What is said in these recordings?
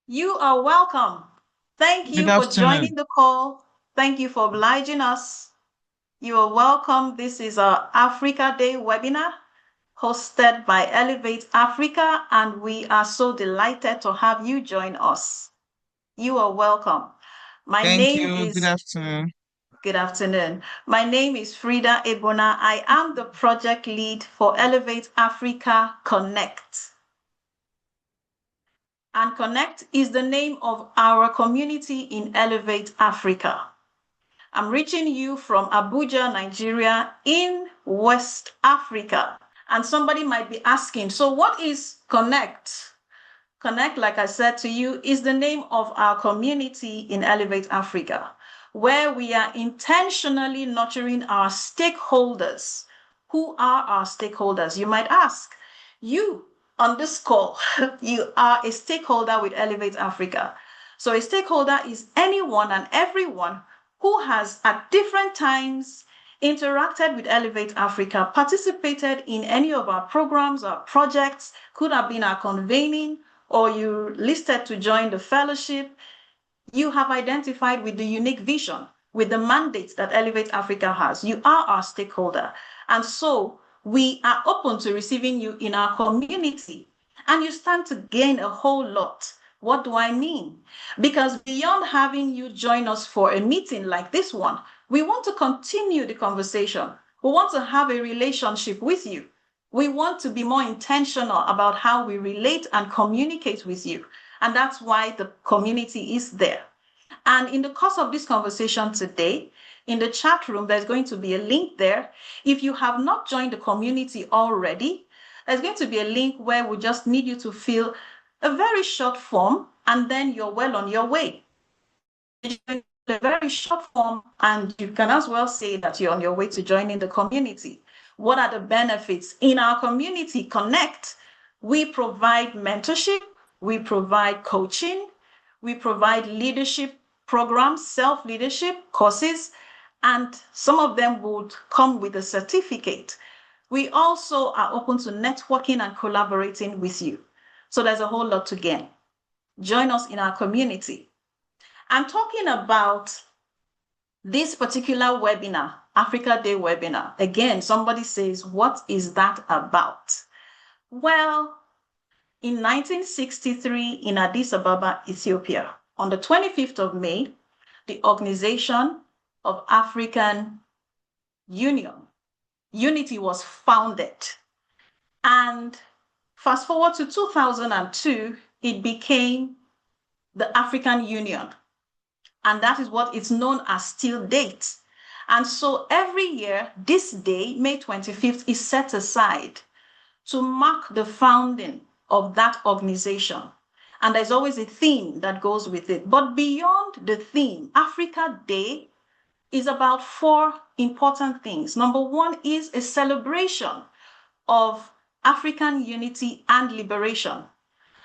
You are welcome. Thank Good you for afternoon. joining the call. Thank you for obliging us. You are welcome. This is our Africa Day webinar hosted by Elevate Africa, and we are so delighted to have you join us. You are welcome. My Thank name you. Good is, afternoon. good afternoon. My name is Frida Ebona. I am the project lead for Elevate Africa Connect. And Connect is the name of our community in Elevate Africa. I'm reaching you from Abuja, Nigeria, in West Africa. And somebody might be asking, so what is Connect? Connect, like I said to you, is the name of our community in Elevate Africa, where we are intentionally nurturing our stakeholders. Who are our stakeholders? You might ask. You on this call, you are a stakeholder with Elevate Africa. So a stakeholder is anyone and everyone who has at different times interacted with Elevate Africa, participated in any of our programs or projects, could have been our convening, or you listed to join the fellowship. You have identified with the unique vision, with the mandate that Elevate Africa has. You are our stakeholder. And so we are open to receiving you in our community. And you stand to gain a whole lot. What do I mean? Because beyond having you join us for a meeting like this one, we want to continue the conversation. We want to have a relationship with you. We want to be more intentional about how we relate and communicate with you. And that's why the community is there. And in the course of this conversation today, in the chat room, there's going to be a link there. If you have not joined the community already, there's going to be a link where we just need you to fill a very short form, and then you're well on your way. A very short form, and you can as well say that you're on your way to joining the community. What are the benefits? In our community Connect, we provide mentorship, we provide coaching, we provide leadership programs, self-leadership courses, and some of them would come with a certificate. We also are open to networking and collaborating with you. So there's a whole lot to gain. Join us in our community. I'm talking about this particular webinar, Africa Day webinar. Again, somebody says, what is that about? Well, in 1963 in Addis Ababa, Ethiopia, on the 25th of May, the Organization of African Union, Unity was founded. And fast forward to 2002, it became the African Union. And that is what it's known as till date. And so every year, this day, May 25th, is set aside to mark the founding of that organization. And there's always a theme that goes with it. But beyond the theme, Africa Day is about four important things. Number one is a celebration of African unity and liberation.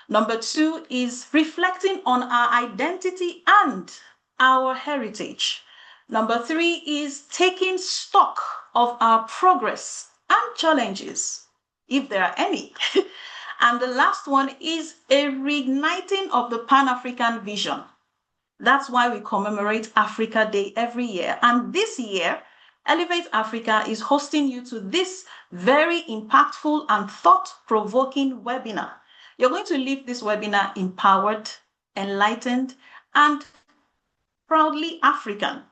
Number two is reflecting on our identity and our heritage. Number three is taking stock of our progress and challenges, if there are any. And the last one is a reigniting of the Pan-African vision. That's why we commemorate Africa Day every year. And this year, Elevate Africa is hosting you to this very impactful and thought-provoking webinar. You're going to leave this webinar empowered, enlightened, and proudly African.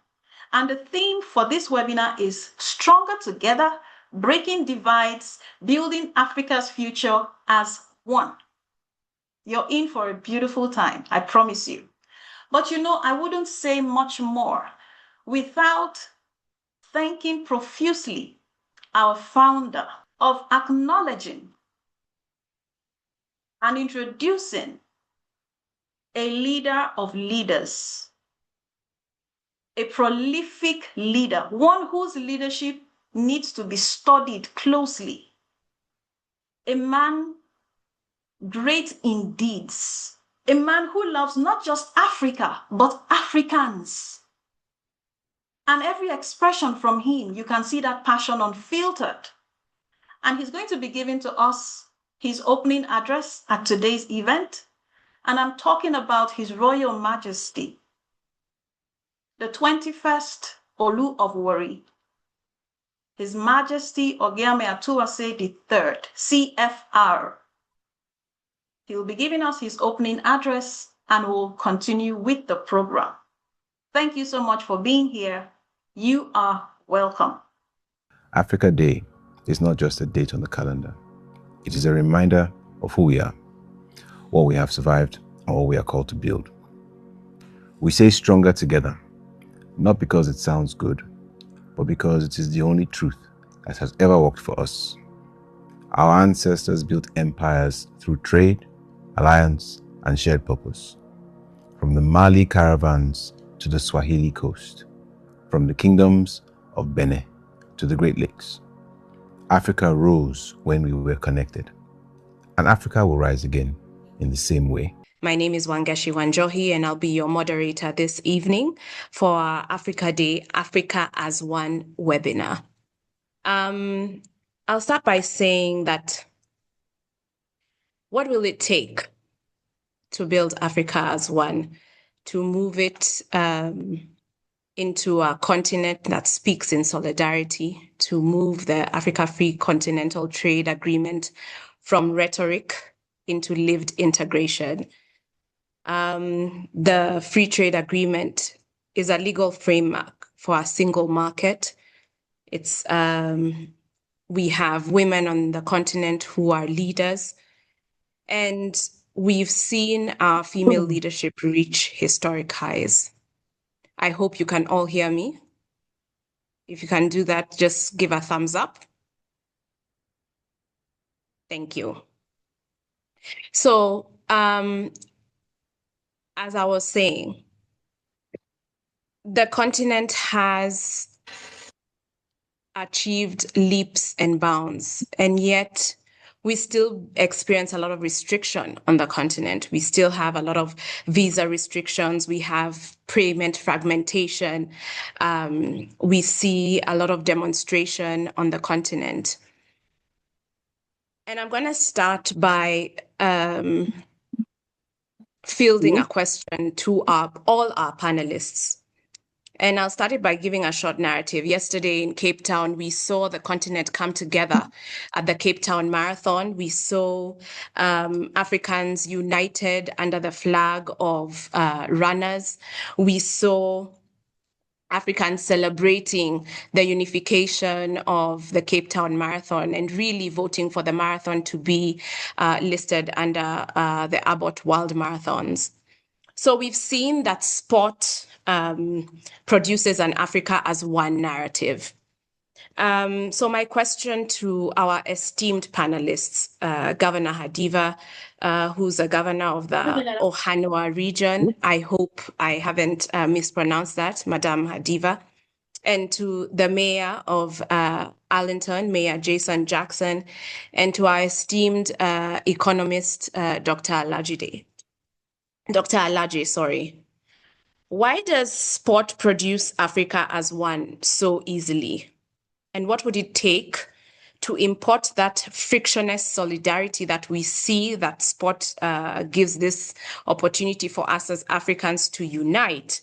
And the theme for this webinar is Stronger Together, Breaking Divides, Building Africa's Future as One. You're in for a beautiful time, I promise you. But I wouldn't say much more without thanking profusely our founder, of acknowledging and introducing a leader of leaders, a prolific leader, one whose leadership needs to be studied closely, a man great in deeds, a man who loves not just Africa, but Africans. And every expression from him, you can see that passion unfiltered. And he's going to be giving to us his opening address at today's event. And I'm talking about His Royal Majesty, the 21st Olu of Warri, His Majesty Ogiame Atuase III, CFR. He will be giving us his opening address and will continue with the program. Thank you so much for being here. You are welcome. Africa Day is not just a date on the calendar. It is a reminder of who we are, what we have survived, and what we are called to build. We say stronger together, not because it sounds good, but because it is the only truth that has ever worked for us. Our ancestors built empires through trade, alliance, and shared purpose. From the Mali caravans to the Swahili coast, from the kingdoms of Benin to the Great Lakes, Africa rose when we were connected, and Africa will rise again in the same way. My name is Wanjohi, and I'll be your moderator this evening for our Africa Day, Africa as One webinar. I'll start by saying that what will it take to build Africa as one, to move it into a continent that speaks in solidarity, to move the Africa Free Continental Trade Agreement from rhetoric into lived integration? The Free Trade Agreement is a legal framework for a single market. It's we have women on the continent who are leaders, and we've seen our female leadership reach historic highs. I hope you can all hear me. If you can do that, just give a thumbs up. Thank you. So, as I was saying, the continent has achieved leaps and bounds, and yet we still experience a lot of restriction on the continent. We still have a lot of visa restrictions. We have payment fragmentation. We see a lot of demonstration on the continent. And I'm going to start by fielding a question to all our panelists. And I'll start it by giving a short narrative. Yesterday in Cape Town, we saw the continent come together at the Cape Town Marathon. We saw Africans united under the flag of runners. We saw Africans celebrating the unification of the Cape Town Marathon and really voting for the marathon to be listed under the Abbott World Marathons. So we've seen that sport produces an Africa as one narrative. So my question to our esteemed panelists, Governor Kadiva, who's a governor of the Ohanua region, I hope I haven't mispronounced that, Madam Kadiva, and to the mayor of Arlington, Mayor Jason Jackson, and to our esteemed economist, Dr. Alaje. Dr. Alaje, sorry. Why does sport produce Africa as one so easily? And what would it take to import that frictionless solidarity that we see that sport gives this opportunity for us as Africans to unite,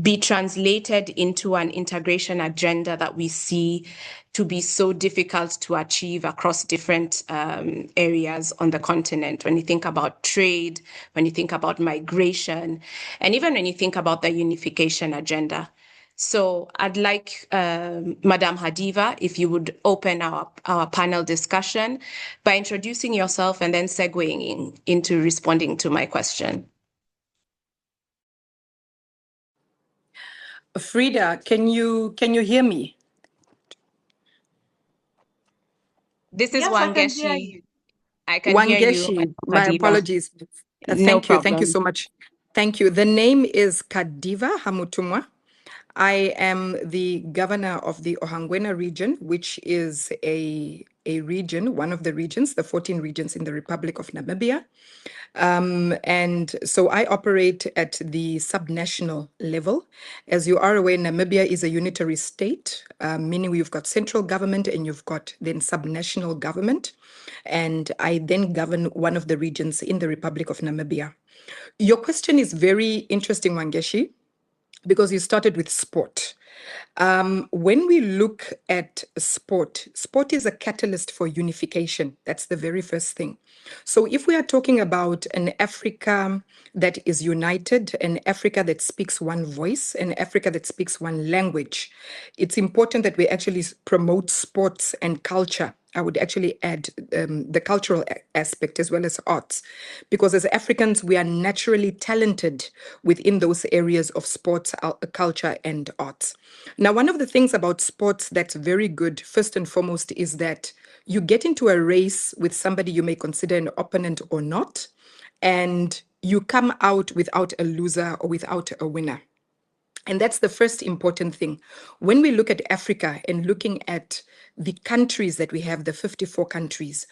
be translated into an integration agenda that we see to be so difficult to achieve across different areas on the continent? When you think about trade, when you think about migration, and even when you think about the unification agenda. So I'd like Madam Kadiva, if you would open our panel discussion by introducing yourself and then segueing into responding to my question. Frida, can you hear me? This is Yes, Wangechi. I can Wangechi. hear you. My apologies. Thank you. Thank you so much. Thank you. The name is Kadiva Hamutumwa. I am the governor of the Ohangwena region, which is a a region, one of the regions, the 14 regions in the Republic of Namibia. And so I operate at the subnational level. As you are aware, Namibia is a unitary state, meaning you've got central government and you've got then subnational government. And I then govern one of the regions in the Republic of Namibia. Your question is very interesting, Wangechi, because you started with sport. When we look at sport, sport is a catalyst for unification. That's the very first thing. So if we are talking about an Africa that is united, an Africa that speaks one voice, an Africa that speaks one language, it's important that we actually promote sports and culture. I would actually add the cultural aspect as well as arts, because as Africans, we are naturally talented within those areas of sports, culture, and arts. Now, one of the things about sports that's very good, first and foremost, is that you get into a race with somebody you may consider an opponent or not, and you come out without a loser or without a winner. And that's the first important thing. When we look at Africa and looking at the countries that we have, the 54 countries,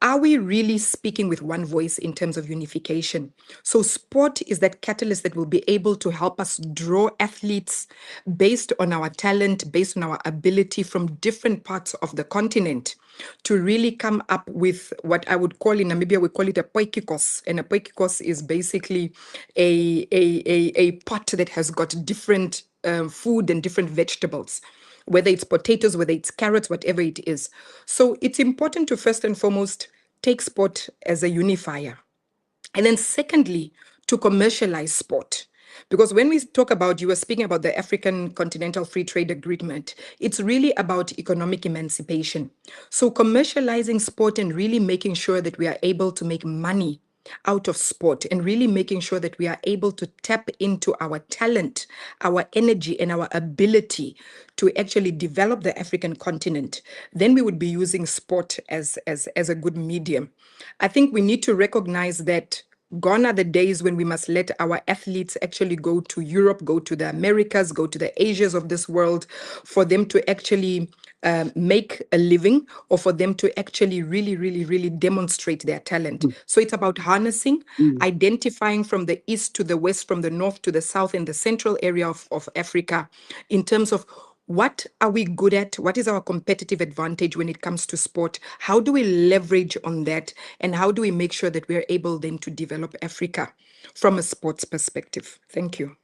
are we really speaking with one voice in terms of unification? So sport is that catalyst that will be able to help us draw athletes based on our talent, based on our ability from different parts of the continent to really come up with what I would call in Namibia, we call it a poikikos. And a poikikos is basically a pot that has got different food and different vegetables, whether it's potatoes, whether it's carrots, whatever it is. So it's important to first and foremost take sport as a unifier. And then secondly, to commercialize sport. Because when we talk about, you were speaking about the African Continental Free Trade Agreement, it's really about economic emancipation. So commercializing sport and really making sure that we are able to make money out of sport and really making sure that we are able to tap into our talent, our energy, and our ability to actually develop the African continent, then we would be using sport as a good medium. I think we need to recognize that gone are the days when we must let our athletes actually go to Europe, go to the Americas, go to the Asias of this world for them to actually make a living, or for them to actually really demonstrate their talent. So it's about harnessing, identifying from the east to the west, from the north to the south, in the central area of Africa, in terms of what are we good at? What is our competitive advantage when it comes to sport? How do we leverage on that? And how do we make sure that we're able then to develop Africa from a sports perspective? Thank you.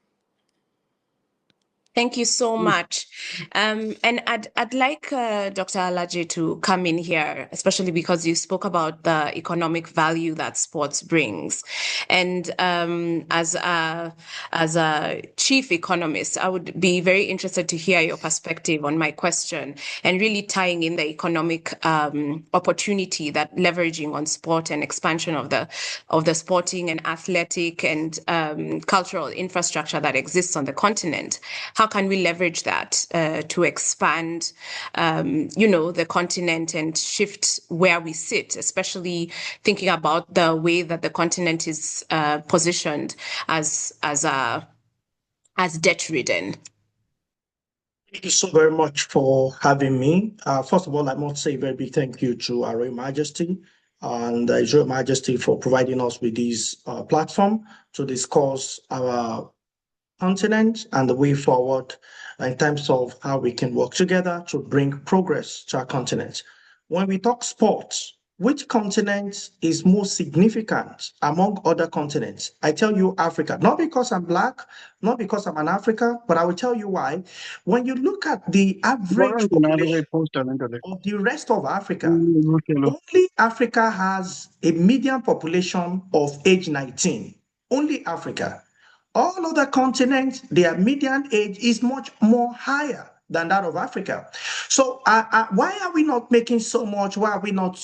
Thank you so much. And I'd like Dr. Alaje to come in here, especially because you spoke about the economic value that sports brings. And as a chief economist, I would be very interested to hear your perspective on my question and really tying in the economic opportunity that leveraging on sport and expansion of the sporting and athletic and cultural infrastructure that exists on the continent. How can we leverage that to expand, the continent and shift where we sit, especially thinking about the way that the continent is positioned as debt-ridden? Thank you so very much for having me. First of all, I must say a very big thank you to Our Royal Majesty and His Royal Majesty for providing us with this platform to discuss our continent and the way forward in terms of how we can work together to bring progress to our continent. When we talk sports, which continent is most significant among other continents? I tell you Africa, not because I'm Black, not because I'm an African, but I will tell you why. When you look at the average population of the rest of Africa, only Africa has a median population of age 19. Only Africa. All other continents, their median age is much more higher than that of Africa. So why are we not making so much? Why are we not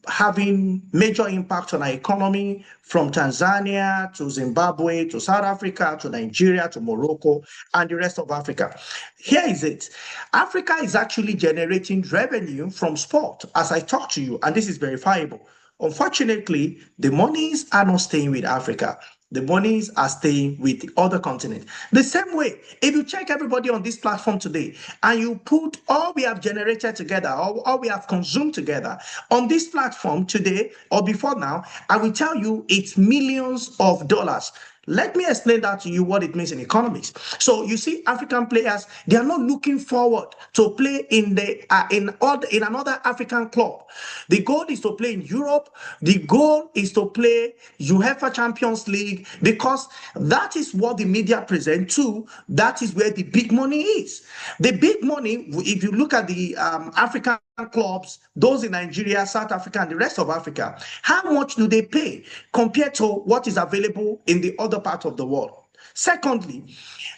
having major impact on our economy, from Tanzania to Zimbabwe to South Africa to Nigeria to Morocco and the rest of Africa? Here is it. Africa is actually generating revenue from sport, as I talk to you, and this is verifiable. Unfortunately, the monies are not staying with Africa. The monies are staying with the other continent. The same way, if you check everybody on this platform today and you put all we have generated together, all we have consumed together on this platform today or before now, I will tell you it's millions of dollars. Let me explain that to you, what it means in economics. So you see, African players, they are not looking forward to play in another African club. The goal is to play in Europe. The goal is to play UEFA Champions League, because that is what the media present to. That is where the big money is. The big money, if you look at the African clubs, those in Nigeria, South Africa, and the rest of Africa, how much do they pay compared to what is available in the other part of the world? Secondly,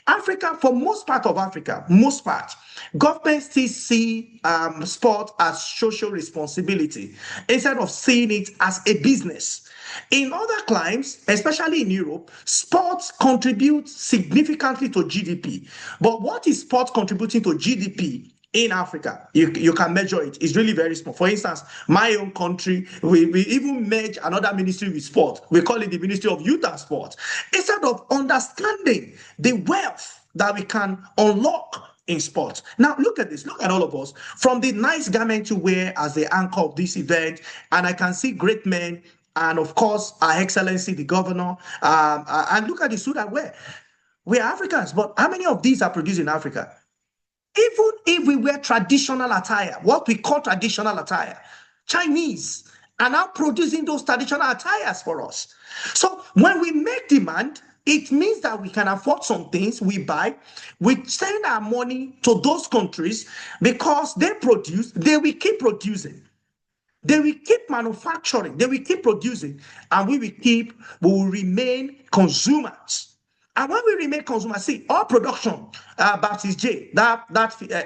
Africa, for most part of Africa, governments still see sport as social responsibility instead of seeing it as a business. In other climes, especially in Europe, sports contribute significantly to GDP. But what is sport contributing to GDP? In Africa, you can measure it. It's really very small. For instance, my own country, we even merge another ministry with sport. We call it the Ministry of Youth and Sport. Instead of understanding the wealth that we can unlock in sports. Now, look at this. Look at all of us. From the nice garment you wear as the anchor of this event, and I can see great men, and of course, Our Excellency, the governor, and look at the suit I wear. We are Africans, but how many of these are produced in Africa? Even if we wear traditional attire, what we call traditional attire, Chinese are now producing those traditional attires for us. So when we make demand, it means that we can afford some things we buy. We send our money to those countries because they produce, they will keep producing. They will keep manufacturing, they will keep producing, and we will remain consumers. And when we remain consumers, see, all production, Baptist J, that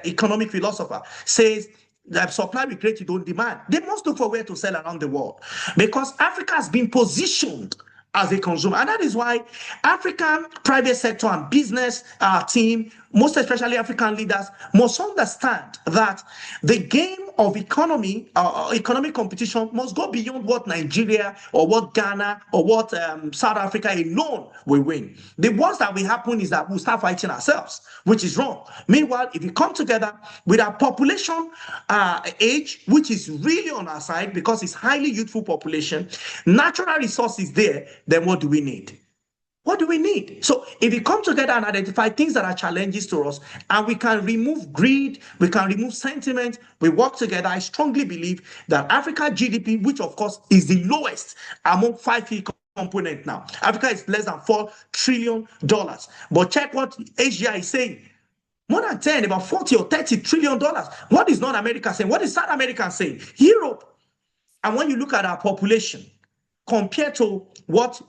economic philosopher, says that supply will create its own demand. They must look for where to sell around the world, because Africa has been positioned as a consumer. And that is why African private sector and business team, most especially African leaders, must understand that the game of economic competition must go beyond what Nigeria or what Ghana or what South Africa alone will win. The worst that will happen is that we'll start fighting ourselves, which is wrong. Meanwhile, if we come together with our population age, which is really on our side because it's highly youthful population, natural resources there, then what do we need? What do we need? So if we come together and identify things that are challenges to us, and we can remove greed, we can remove sentiment, we work together, I strongly believe that Africa GDP, which of course is the lowest among 5 key components now. Africa is less than $4 trillion. But check what Asia is saying. More than 10, about 40 or $30 trillion. What is North America saying? What is South America saying? Europe. And when you look at our population, compared to what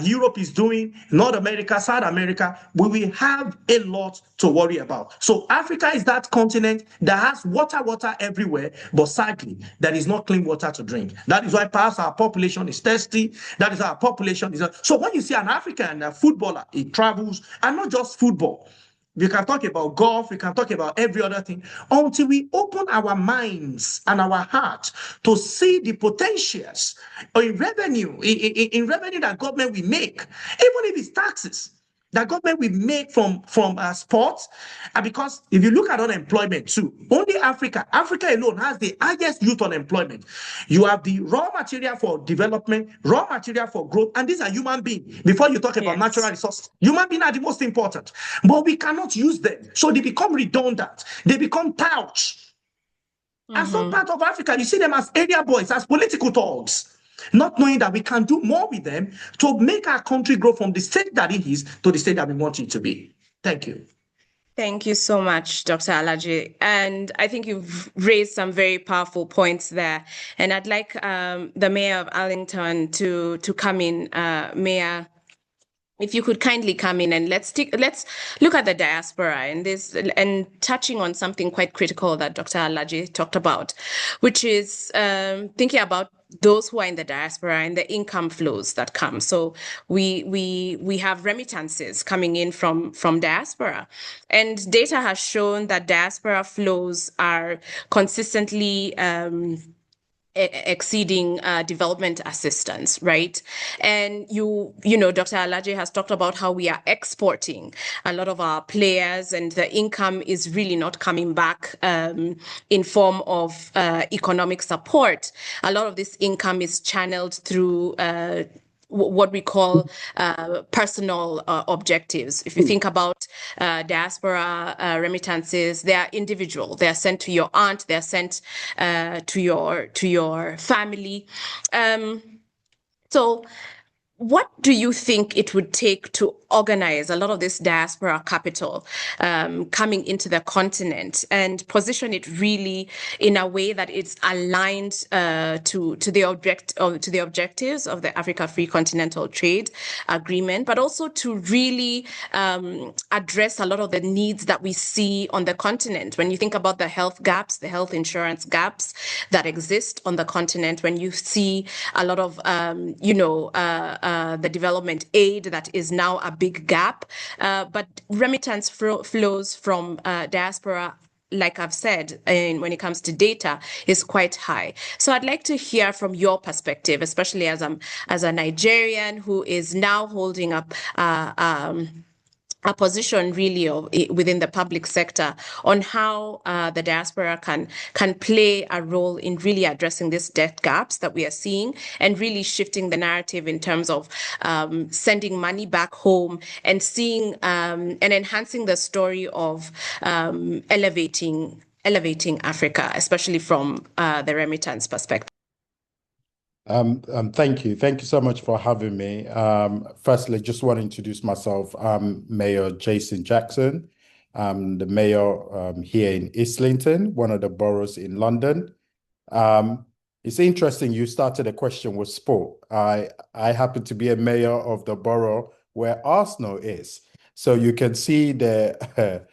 Europe is doing, North America, South America, we will have a lot to worry about. So Africa is that continent that has water everywhere, but sadly, there is not clean water to drink. That is why perhaps our population is thirsty. That is our population is. So when you see an African footballer, he travels, and not just football. We can talk about golf, we can talk about every other thing, until we open our minds and our hearts to see the potentials in revenue, in revenue that government will make, even if it's taxes that government will make from sports. And because if you look at unemployment too, only Africa alone has the highest youth unemployment. You have the raw material for development, raw material for growth, and these are human beings. Before you talk about natural resources, human beings are the most important, but we cannot use them. So they become redundant. They become touch. And some part of Africa, you see them as area boys, as political thugs, not knowing that we can do more with them to make our country grow from the state that it is to the state that we want it to be. Thank you. Thank you so much, Dr. Alaje. And I think you've raised some very powerful points there. And I'd like the Mayor of Arlington to come in. Mayor, if you could kindly come in and let's look at the diaspora and touching on something quite critical that Dr. Alaje talked about, which is thinking about those who are in the diaspora and the income flows that come. So we have remittances coming in from diaspora, and data has shown that diaspora flows are consistently exceeding development assistance, right? And you know, Dr. Alaje has talked about how we are exporting a lot of our players, and the income is really not coming back in form of economic support. A lot of this income is channeled through what we call personal objectives. If you think about diaspora remittances, they are individual. They are sent to your aunt. They are sent to your family. So what do you think it would take to organize a lot of this diaspora capital coming into the continent and position it really in a way that it's aligned to the objectives of the Africa Free Continental Trade Agreement, but also to really address a lot of the needs that we see on the continent? When you think about the health gaps, the health insurance gaps that exist on the continent, when you see a lot of the development aid that is now a big gap, but remittance flows from diaspora, like I've said, when it comes to data, is quite high. So I'd like to hear from your perspective, especially as a Nigerian who is now holding up a position really within the public sector, on how the diaspora can play a role in really addressing these debt gaps that we are seeing, and really shifting the narrative in terms of sending money back home and seeing and enhancing the story of elevating Africa, especially from the remittance perspective. Thank you. Thank you so much for having me. Firstly, just want to introduce myself. I'm Mayor Jason Jackson. I'm the mayor here in Islington, one of the boroughs in London. It's interesting you started a question with sport. I happen to be a mayor of the borough where Arsenal is. So you can see the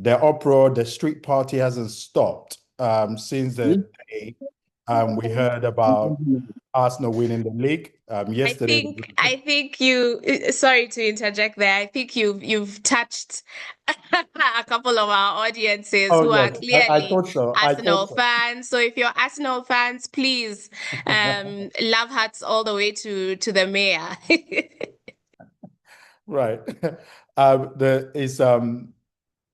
uproar, the street party hasn't stopped since the day we heard about Arsenal winning the league yesterday. I think you. Sorry to interject there. I think you've touched a couple of our audiences who are clearly Arsenal fans. So if you're Arsenal fans, please, love hearts all the way to the mayor. Right.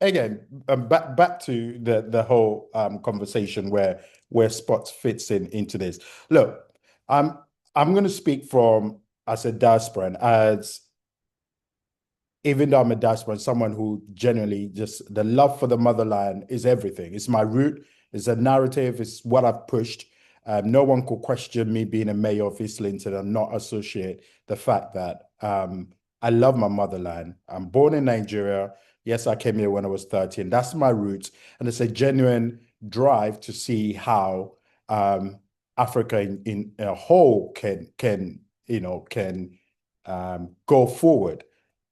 Again, back to the whole conversation where sports fits into this. Look, I'm going to speak from as a diasporan, as even though I'm a diasporan, someone who genuinely just the love for the motherland is everything. It's my root. It's a narrative. It's what I've pushed. No one could question me being a mayor of Islington and not associate the fact that I love my motherland. I'm born in Nigeria. Yes, I came here when I was 13. That's my roots. And it's a genuine drive to see how Africa in a whole can go forward.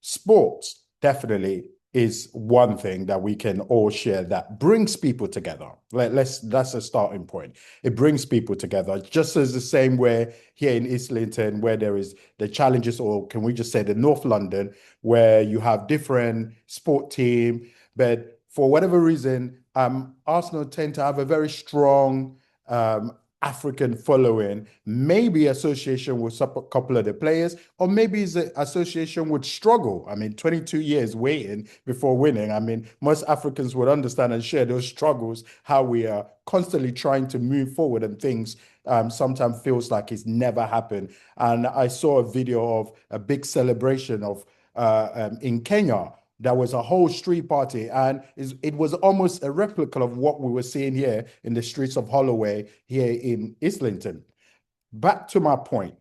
Sports definitely is one thing that we can all share that brings people together. That's a starting point. It brings people together, just as the same way here in Islington, where there is the challenges, or can we just say the North London, where you have different sport team, but for whatever reason, Arsenal tend to have a very strong African following, maybe association with a couple of the players, or maybe it's an association with struggle. I mean, 22 years waiting before winning. I mean, most Africans would understand and share those struggles, how we are constantly trying to move forward and things sometimes feels like it's never happened. And I saw a video of a big celebration of in Kenya. There was a whole street party, and it was almost a replica of what we were seeing here in the streets of Holloway here in Islington. Back to my point.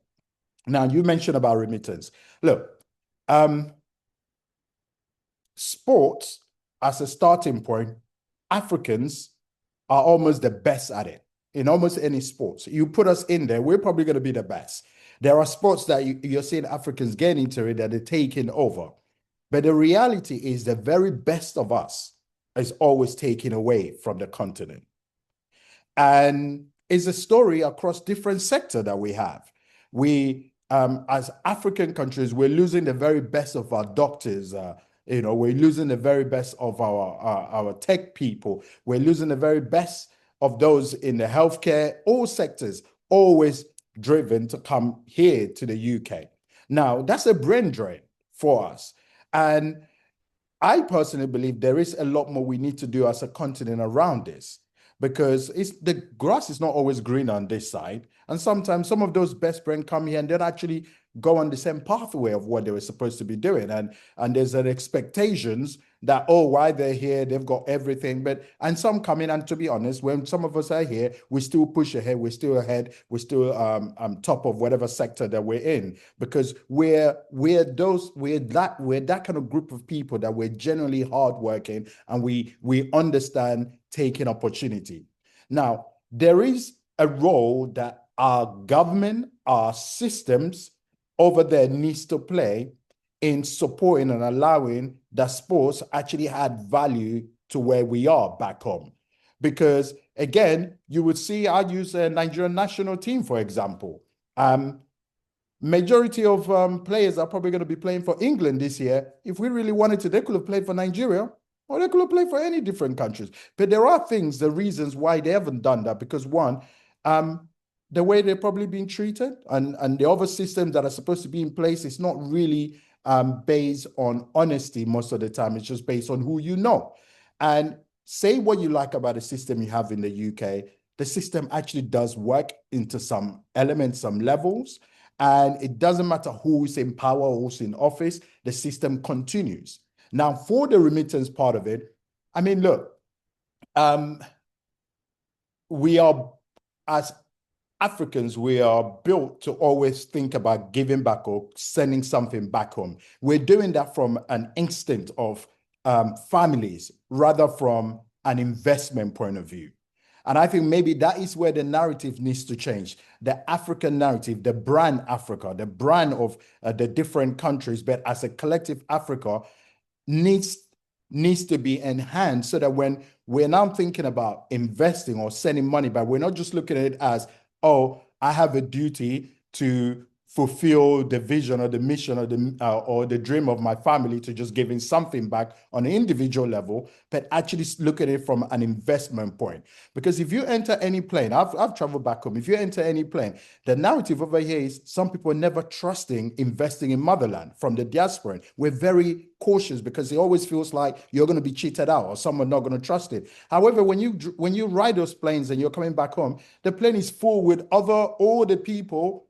Now, you mentioned about remittance. Look, sports as a starting point, Africans are almost the best at it in almost any sports. You put us in there, we're probably going to be the best. There are sports that you're seeing Africans getting into it, that they're taking over. But the reality is the very best of us is always taken away from the continent. And it's a story across different sectors that we have. We, as African countries, we're losing the very best of our doctors. We're losing the very best of our tech people. We're losing the very best of those in the healthcare, all sectors. always driven to come here to the UK. Now, that's a brain drain for us. And I personally believe there is a lot more we need to do as a continent around this, because the grass is not always green on this side. And sometimes some of those best brains come here and don't actually go on the same pathway of what they were supposed to be doing. And there's an expectations that, oh, why they're here, they've got everything. And some come in, and to be honest, when some of us are here, we still push ahead, we're still ahead, we're still top of whatever sector that we're in, because we're that kind of group of people that we're generally hardworking, and we understand taking opportunity. Now, there is a role that our government, our systems over there needs to play in supporting and allowing that sports actually add value to where we are back home. Because again, you would see, I use a Nigerian national team, for example. Majority of players are probably going to be playing for England this year. If we really wanted to, they could have played for Nigeria, or they could have played for any different countries. But there are things, the reasons why they haven't done that, because one, the way they're probably being treated, and the other systems that are supposed to be in place is not really based on honesty most of the time. It's just based on who you know. And say what you like about the system you have in the UK, the system actually does work into some elements, some levels, and it doesn't matter who's in power or who's in office, the system continues. Now, for the remittance part of it, I mean, look, we are, as Africans, we are built to always think about giving back or sending something back home. We're doing that from an instinct of families rather from an investment point of view. And I think maybe that is where the narrative needs to change. The African narrative, the brand Africa, the brand of the different countries, but as a collective Africa needs to be enhanced, so that when we're now thinking about investing or sending money back, we're not just looking at it as, oh, I have a duty to fulfill the vision or the mission or the dream of my family to just giving something back on an individual level, but actually look at it from an investment point. Because if you enter any plane, I've traveled back home, if you enter any plane, the narrative over here is some people are never trusting investing in motherland from the diaspora. We're very cautious because it always feels like you're going to be cheated out or someone not going to trust it. However, when you ride those planes and you're coming back home, the plane is full with all the people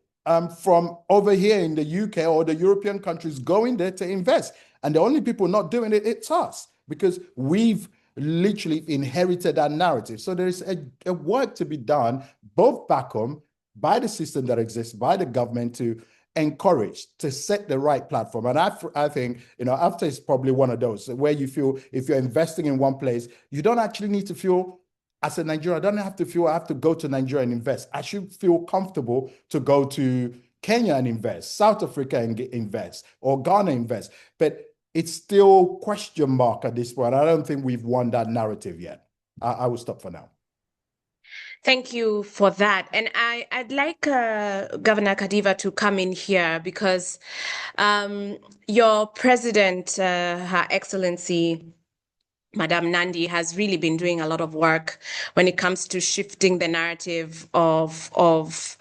from over here in the UK or the European countries going there to invest. And the only people not doing it, it's us, because we've literally inherited that narrative. So there's a work to be done, both back home, by the system that exists, by the government, to encourage, to set the right platform. And I think, AFTA is probably one of those where you feel if you're investing in one place, you don't actually need to feel, as a Nigerian, I don't have to feel I have to go to Nigeria and invest. I should feel comfortable to go to Kenya and invest, South Africa and invest, or Ghana invest. But it's still question mark at this point. I don't think we've won that narrative yet. I will stop for now. Thank you for that. And I'd like Governor Kadiva to come in here, because your president, Her Excellency Madam Nandi, has really been doing a lot of work when it comes to shifting the narrative of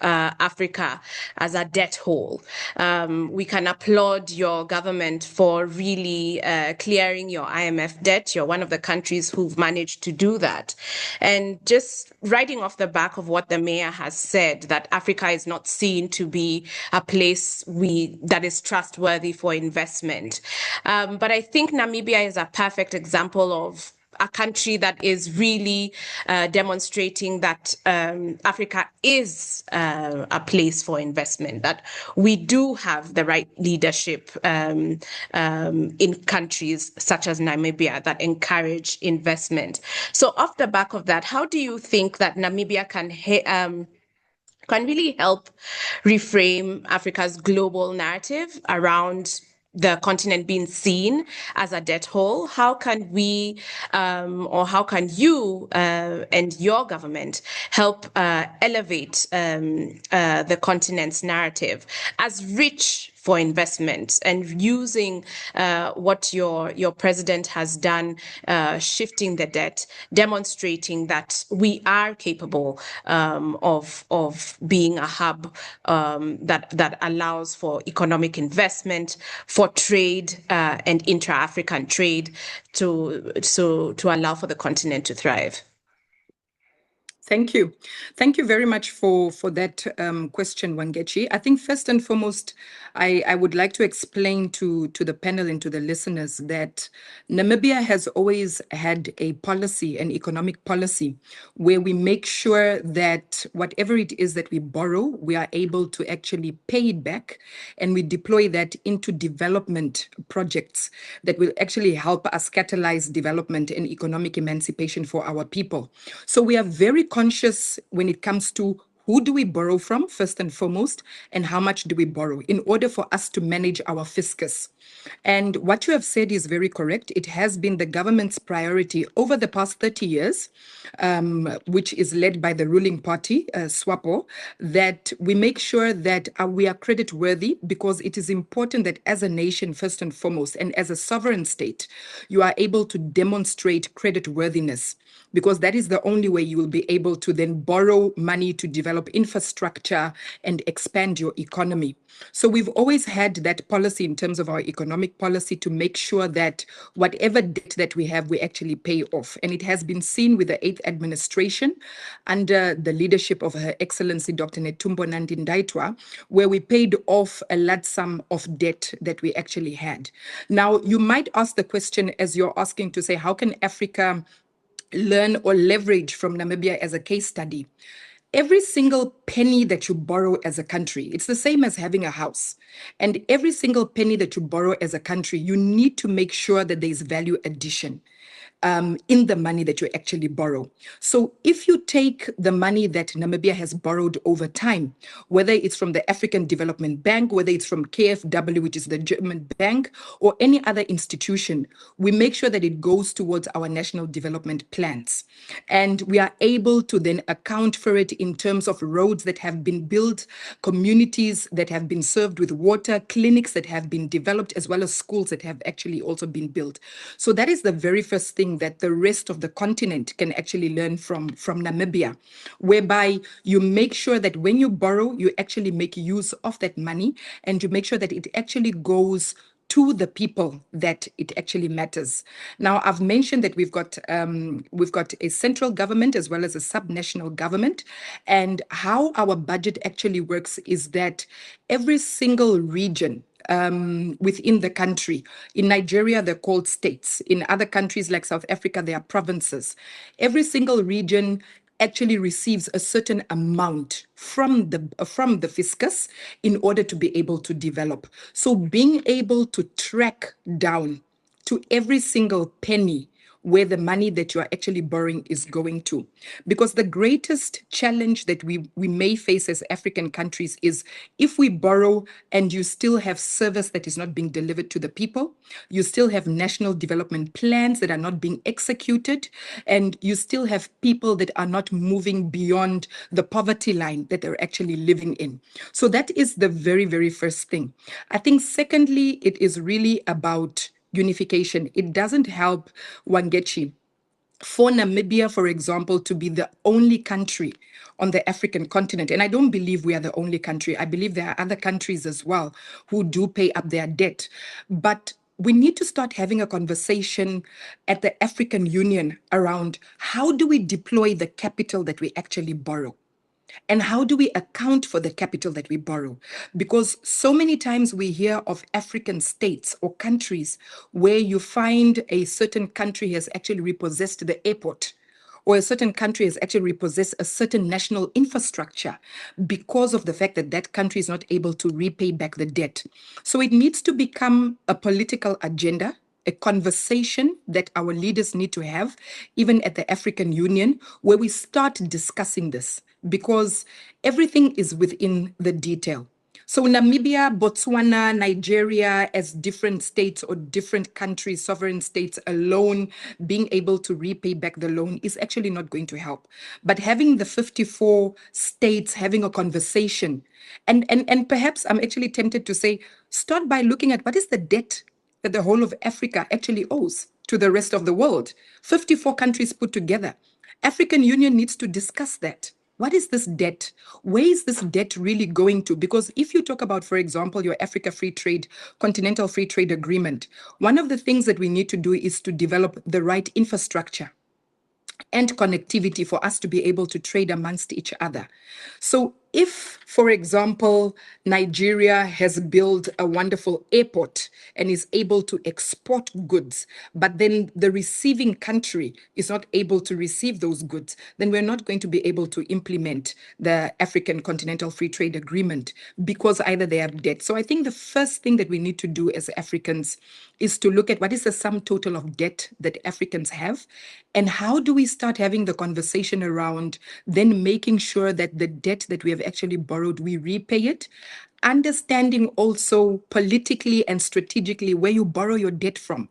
Africa as a debt hole. We can applaud your government for really clearing your IMF debt. You're one of the countries who've managed to do that. And just riding off the back of what the mayor has said, that Africa is not seen to be a place that is trustworthy for investment. But I think Namibia is a perfect example of a country that is really demonstrating that Africa is a place for investment, that we do have the right leadership in countries such as Namibia that encourage investment. So off the back of that, how do you think that Namibia can really help reframe Africa's global narrative around the continent being seen as a debt hole? How can we, or how can you and your government help elevate the continent's narrative as rich for investment, and using what your president has done, shifting the debt, demonstrating that we are capable of being a hub that allows for economic investment, for trade and intra-African trade to allow for the continent to thrive. Thank you. Thank you very much for that question, Wangechi. I think first and foremost, I would like to explain to the panel and to the listeners that Namibia has always had a policy, an economic policy, where we make sure that whatever it is that we borrow, we are able to actually pay it back, and we deploy that into development projects that will actually help us catalyze development and economic emancipation for our people. So we are very conscious when it comes to who do we borrow from, first and foremost, and how much do we borrow in order for us to manage our fiscus. And what you have said is very correct. It has been the government's priority over the past 30 years, which is led by the ruling party, SWAPO, that we make sure that we are credit worthy, because it is important that as a nation, first and foremost, and as a sovereign state, you are able to demonstrate credit worthiness, because that is the only way you will be able to then borrow money to develop infrastructure and expand your economy. So we've always had that policy in terms of our economic policy to make sure that whatever debt that we have, we actually pay off. And it has been seen with the 8th administration under the leadership of Her Excellency Dr. Netumbo Nandi-Ndaitwah, where we paid off a large sum of debt that we actually had. Now, you might ask the question, as you're asking, to say, how can Africa learn or leverage from Namibia as a case study? Every single penny that you borrow as a country, it's the same as having a house. And every single penny that you borrow as a country, you need to make sure that there's value addition in the money that you actually borrow. So if you take the money that Namibia has borrowed over time, whether it's from the African Development Bank, whether it's from KfW, which is the German bank, or any other institution, we make sure that it goes towards our national development plans. And we are able to then account for it in terms of roads that have been built, communities that have been served with water, clinics that have been developed, as well as schools that have actually also been built. So that is the very first thing that the rest of the continent can actually learn from Namibia, whereby you make sure that when you borrow, you actually make use of that money, and you make sure that it actually goes to the people that it actually matters. Now, I've mentioned that we've got a central government as well as a subnational government, and how our budget actually works is that every single region within the country. In Nigeria, they're called states. In other countries like South Africa, they are provinces. Every single region actually receives a certain amount from the fiscus in order to be able to develop. So being able to track down to every single penny where the money that you are actually borrowing is going to. Because the greatest challenge that we may face as African countries is if we borrow and you still have service that is not being delivered to the people, you still have national development plans that are not being executed, and you still have people that are not moving beyond the poverty line that they're actually living in. So that is the very, very first thing. I think secondly, it is really about unification. It doesn't help, Wangechi, for Namibia, for example, to be the only country on the African continent. And I don't believe we are the only country. I believe there are other countries as well who do pay up their debt. But we need to start having a conversation at the African Union around how do we deploy the capital that we actually borrow? And how do we account for the capital that we borrow? Because so many times we hear of African states or countries where you find a certain country has actually repossessed the airport, or a certain country has actually repossessed a certain national infrastructure because of the fact that that country is not able to repay back the debt. So it needs to become a political agenda, a conversation that our leaders need to have, even at the African Union, where we start discussing this, because everything is within the detail. So Namibia, Botswana, Nigeria as different states or different countries, sovereign states alone, being able to repay back the loan is actually not going to help. But having the 54 states having a conversation, and perhaps I'm actually tempted to say, start by looking at what is the debt that the whole of Africa actually owes to the rest of the world. 54 countries put together. African Union needs to discuss that. What is this debt? Where is this debt really going to? Because if you talk about, for example, your Africa Free Trade, Continental Free Trade Agreement, one of the things that we need to do is to develop the right infrastructure and connectivity for us to be able to trade amongst each other. So if, for example, Nigeria has built a wonderful airport and is able to export goods, but then the receiving country is not able to receive those goods, then we're not going to be able to implement the African Continental Free Trade Agreement because either they have debt. So I think the first thing that we need to do as Africans is to look at what is the sum total of debt that Africans have, and how do we start having the conversation around then making sure that the debt that we have actually borrowed, we repay it, understanding also politically and strategically where you borrow your debt from.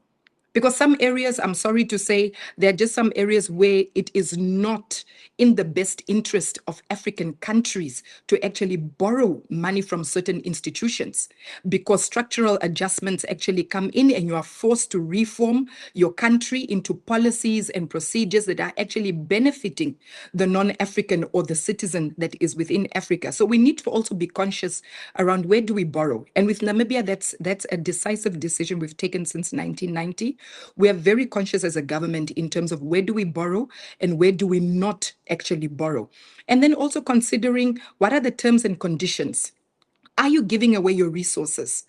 Because some areas, I'm sorry to say, there are just some areas where it is not in the best interest of African countries to actually borrow money from certain institutions, because structural adjustments actually come in and you are forced to reform your country into policies and procedures that are actually benefiting the non-African or the citizen that is within Africa. So we need to also be conscious around where do we borrow. And with Namibia, that's a decisive decision we've taken since 1990. We are very conscious as a government in terms of where do we borrow and where do we not actually borrow. And then also considering what are the terms and conditions. Are you giving away your resources?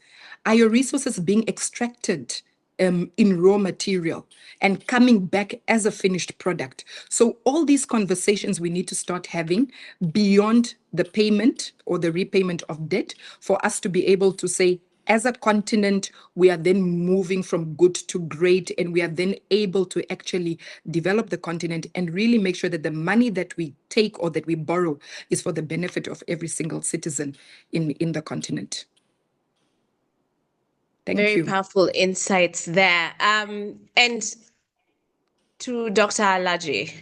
Are your resources being extracted in raw material and coming back as a finished product? So all these conversations we need to start having beyond the payment or the repayment of debt for us to be able to say, as a continent, we are then moving from good to great, and we are then able to actually develop the continent and really make sure that the money that we take or that we borrow is for the benefit of every single citizen in the continent. Thank Very you. powerful insights there. And to Dr. Alaje,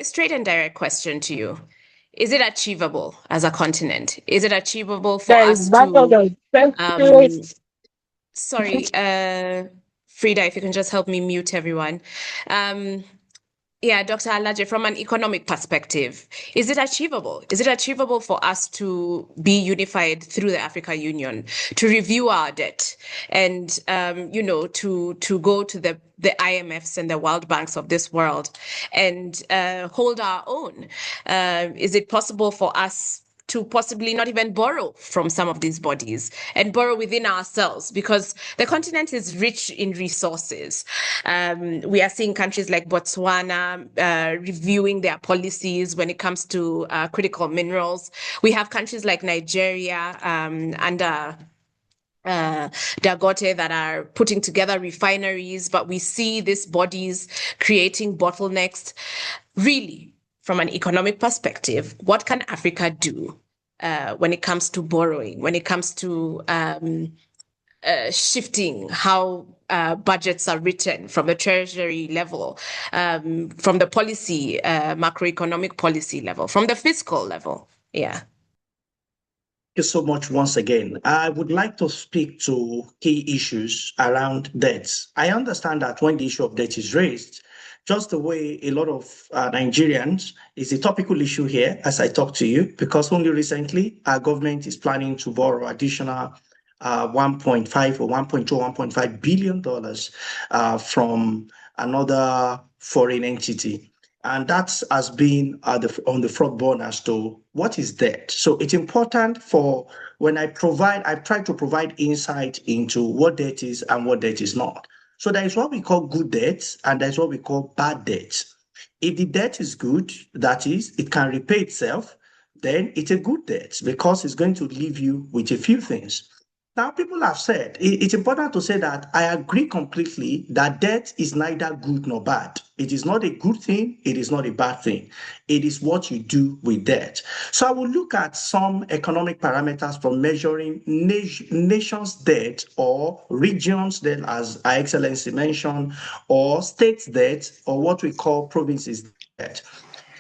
straight and direct question to you. Is it achievable as a continent? Is it achievable for us to sorry, Frida, if you can just help me mute everyone. Yeah, Dr. Alaje, from an economic perspective, is it achievable? Is it achievable for us to be unified through the Africa Union, to review our debt, and to go to the IMFs and the World Banks of this world and hold our own? Is it possible for us to possibly not even borrow from some of these bodies and borrow within ourselves, because the continent is rich in resources. We are seeing countries like Botswana reviewing their policies when it comes to critical minerals. We have countries like Nigeria under Dangote that are putting together refineries, but we see these bodies creating bottlenecks. Really, from an economic perspective, what can Africa do when it comes to borrowing, when it comes to shifting how budgets are written from the treasury level, from the policy, macroeconomic policy level, from the fiscal level? Yeah. Thank you so much once again. I would like to speak to key issues around debt. I understand that when the issue of debt is raised, just the way a lot of Nigerians, is a topical issue here as I talk to you, because only recently our government is planning to borrow additional 1.5 or 1.2 or 1.5 billion dollars from another foreign entity. And that has been on the front burner as to what is debt. So it's important for when I try to provide insight into what debt is and what debt is not. So there is what we call good debt and there's what we call bad debt. If the debt is good, that is, it can repay itself, then it's a good debt because it's going to leave you with a few things. Now, people have said, it's important to say that I agree completely that debt is neither good nor bad. It is not a good thing. It is not a bad thing. It is what you do with debt. So I will look at some economic parameters for measuring nations' debt or regions' debt, as Our Excellency mentioned, or states' debt, or what we call provinces' debt.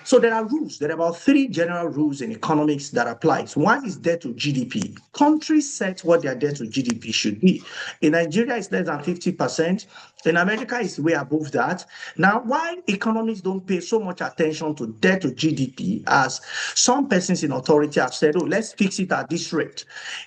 So there are rules. There are about 3 general rules in economics that applies. One is debt to GDP. Countries set what their debt to GDP should be. In Nigeria, it's less than 50%. In America, it's way above that. Now, why economists don't pay so much attention to debt to GDP, as some persons in authority have said, oh, let's fix it at this rate.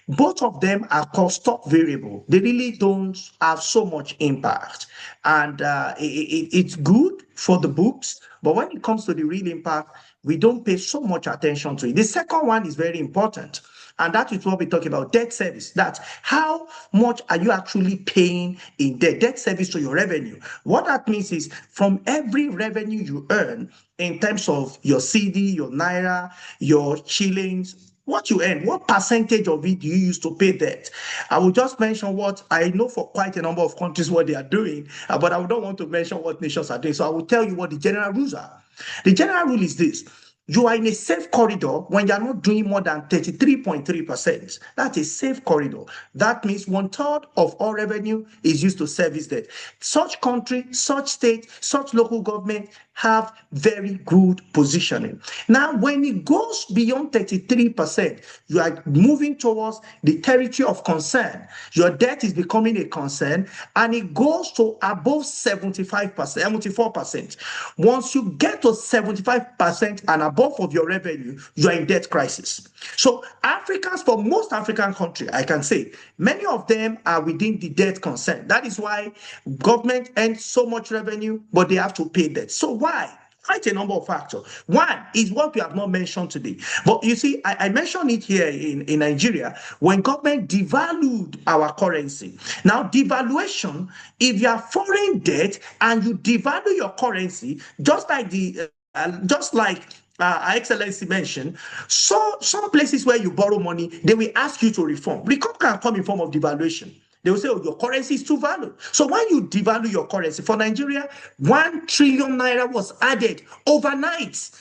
Both of them are cost stock variable. They really don't have so much impact. And it's good for the books, but when it comes to the real impact, we don't pay so much attention to it. The second one is very important, and that is what we talk about, debt service. That's how much are you actually paying in debt service to your revenue. What that means is from every revenue you earn in terms of your CD, your Naira, your shillings, what you earn, what percentage of it do you use to pay debt? I will just mention what I know for quite a number of countries what they are doing, but I don't want to mention what nations are doing. So I will tell you what the general rules are. The general rule is this: you are in a safe corridor when you're not doing more than 33.3%. That's a safe corridor. That means 1/3 of all revenue is used to service debt. Such country, such state, such local government have very good positioning. Now, when it goes beyond 33%, you are moving towards the territory of concern. Your debt is becoming a concern, and it goes to above 75%, 74%. Once you get to 75% and above of your revenue, you are in debt crisis. So Africans, for most African countries, I can say, many of them are within the debt concern. That is why government earns so much revenue, but they have to pay debt. So why? Quite a number of factors. One is what we have not mentioned today. But you see, I mentioned it here in Nigeria, when government devalued our currency. Now, devaluation, if you are foreign debt and you devalue your currency, just like Our Excellency mentioned, so some places where you borrow money, they will ask you to reform. Reform can come in form of devaluation. They will say, oh, your currency is too valued. So when you devalue your currency, for Nigeria, 1 trillion naira was added overnight.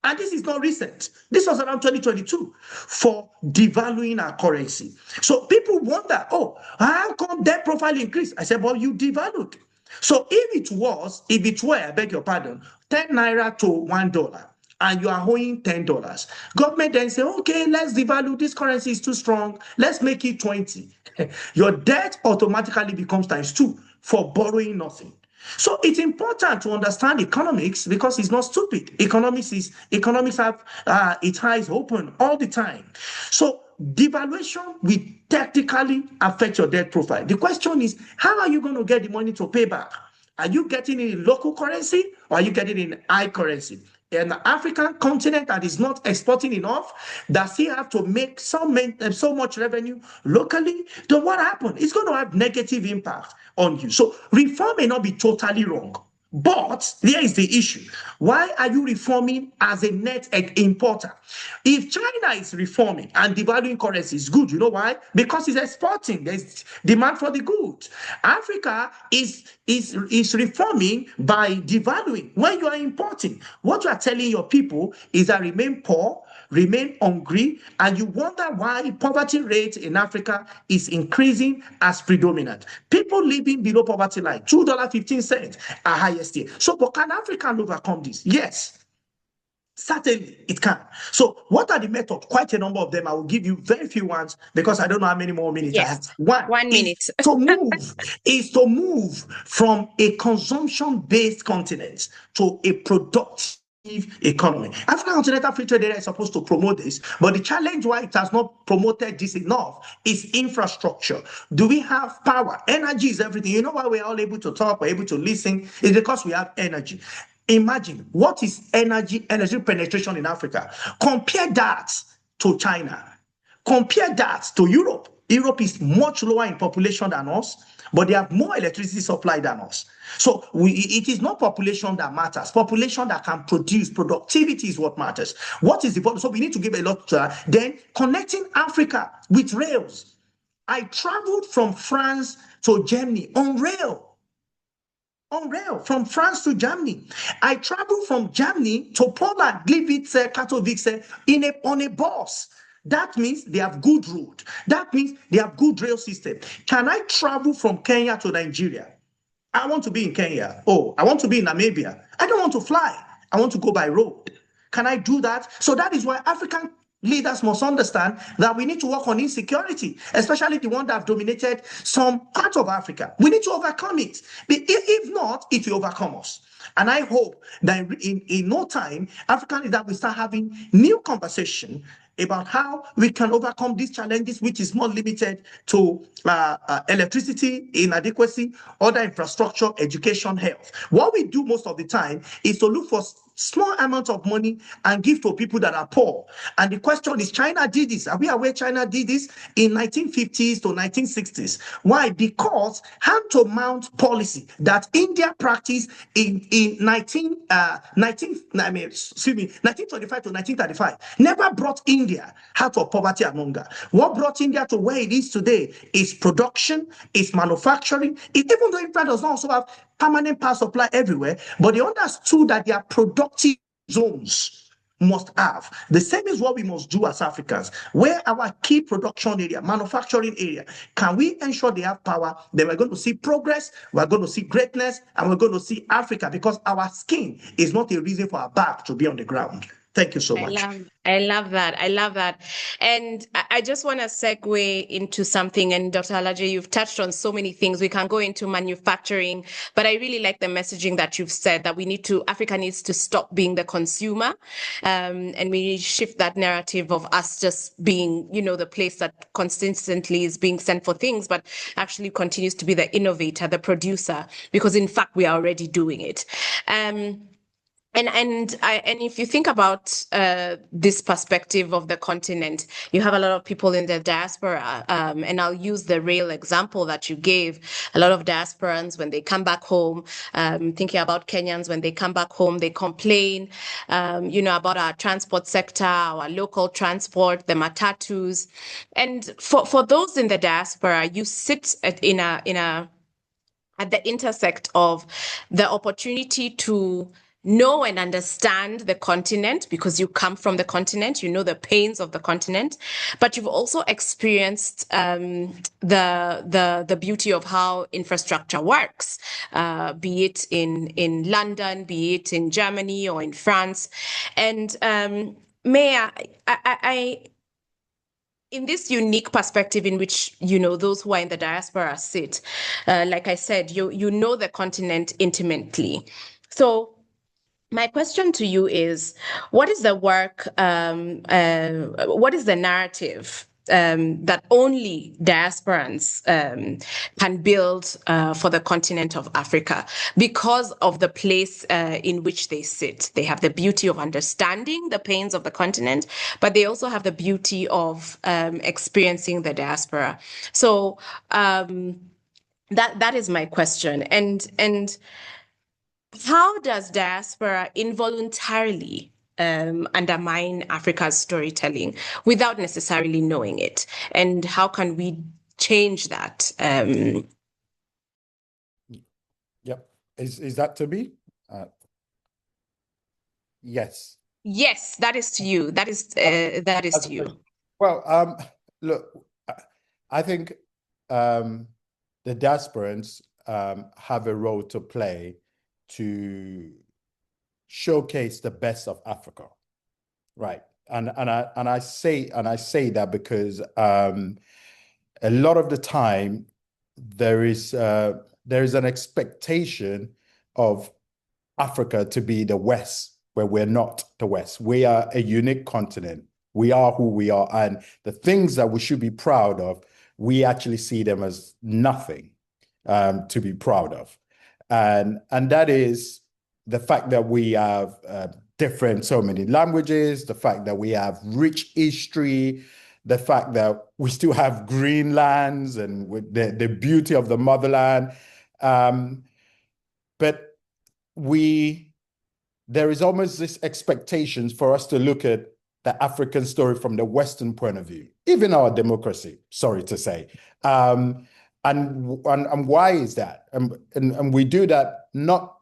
And this is not recent. This was around 2022 for devaluing our currency. So people wonder, oh, how come debt profile increased? I said, well, you devalued. So if it were, I beg your pardon, 10 naira to $1, and you are owing $10, government then say, okay, let's devalue, this currency is too strong, let's make it 20. Your debt automatically becomes ×2 for borrowing nothing. So it's important to understand economics, because it's not stupid. Economics have its eyes open all the time. So devaluation will tactically affect your debt profile. The question is, how are you going to get the money to pay back? Are you getting it in local currency, or are you getting it in high currency? An African continent that is not exporting enough, that still have to make so much revenue locally, then what happened? It's going to have negative impact on you. So reform may not be totally wrong, but here is the issue. Why are you reforming as a net importer? If China is reforming and devaluing currency is good, you know why? Because it's exporting. There's demand for the goods. Africa is reforming by devaluing. When you are importing, what you are telling your people is that remain poor, remain hungry, and you wonder why poverty rate in Africa is increasing as predominant. People living below poverty line, $2.15 are highest here. So, but can Africa overcome this? Yes. Certainly, it can. So, what are the methods? Quite a number of them. I will give you very few ones because I don't know how many more minutes I have. One minute. is to move from a consumption-based continent to a productive economy. African Continental Free Trade Area is supposed to promote this, but the challenge why it has not promoted this enough is infrastructure. Do we have power? Energy is everything. You know why we're all able to talk, we're able to listen? It's because we have energy. Imagine what is energy penetration in Africa. Compare that to China. Compare that to Europe. Europe is much lower in population than us, but they have more electricity supply than us. So it is not population that matters. Population that can produce, productivity is what matters. What is the problem? So we need to give a lot to that. Then connecting Africa with rails. I traveled from France to Germany on rail. On rail, from France to Germany. I traveled from Germany to Poland, Gliwice, Katowice, on a bus. That means they have good road. That means they have good rail system. Can I travel from Kenya to Nigeria? I want to be in Kenya. Oh, I want to be in Namibia. I don't want to fly. I want to go by road. Can I do that? So that is why African leaders must understand that we need to work on insecurity, especially the one that have dominated some part of Africa. We need to overcome it. If not, it will overcome us. And I hope that in no time, African leaders will start having new conversation about how we can overcome these challenges, which is more limited to electricity inadequacy, other infrastructure, education, health. What we do most of the time is to look for small amount of money and give to people that are poor. And the question is, China did this. Are we aware China did this in 1950s to 1960s? Why? Because hand-to-mouth policy that India practiced in 1925 to 1935 never brought India out of poverty and hunger. What brought India to where it is today is production, is manufacturing. Even though India does not also have permanent power supply everywhere, but they understood that their productive zones must have. The same is what we must do as Africans. Where our key production area, manufacturing area, can we ensure they have power? Then we're going to see progress, we're going to see greatness, and we're going to see Africa, because our skin is not a reason for our back to be on the ground. Thank you so much. I love that. I love that. And I just want to segue into something. And Dr. Alaje, you've touched on so many things. We can go into manufacturing, but I really like the messaging that you've said that Africa needs to stop being the consumer. And we need to shift that narrative of us just being, the place that consistently is being sent for things, but actually continues to be the innovator, the producer, because in fact, we are already doing it. And if you think about this perspective of the continent, you have a lot of people in the diaspora, and I'll use the rail example that you gave. A lot of diasporans, when they come back home, thinking about Kenyans, when they come back home, they complain, about our transport sector, our local transport, the matatus. And for those in the diaspora, you sit at the intersect of the opportunity to know and understand the continent, because you come from the continent, you know the pains of the continent, but you've also experienced the beauty of how infrastructure works, be it in London, be it in Germany or in France. And May I in this unique perspective in which, those who are in the diaspora sit, like I said, you know the continent intimately. So my question to you is, what is the work, what is the narrative that only diasporans can build for the continent of Africa because of the place in which they sit? They have the beauty of understanding the pains of the continent, but they also have the beauty of experiencing the diaspora. So that is my question. And how does diaspora involuntarily undermine Africa's storytelling without necessarily knowing it? And how can we change that? Yep. Is that to me? Yes. Yes, that is to you. That is to you. Well, look, I think the diasporans have a role to play to showcase the best of Africa, right? And I say that because a lot of the time there is an expectation of Africa to be the West, where we're not the West. We are a unique continent. We are who we are, and the things that we should be proud of, we actually see them as nothing to be proud of. And that is the fact that we have so many languages, the fact that we have rich history, the fact that we still have green lands and with the beauty of the motherland. But there is almost this expectations for us to look at the African story from the Western point of view, even our democracy, sorry to say. And why is that? And we do that not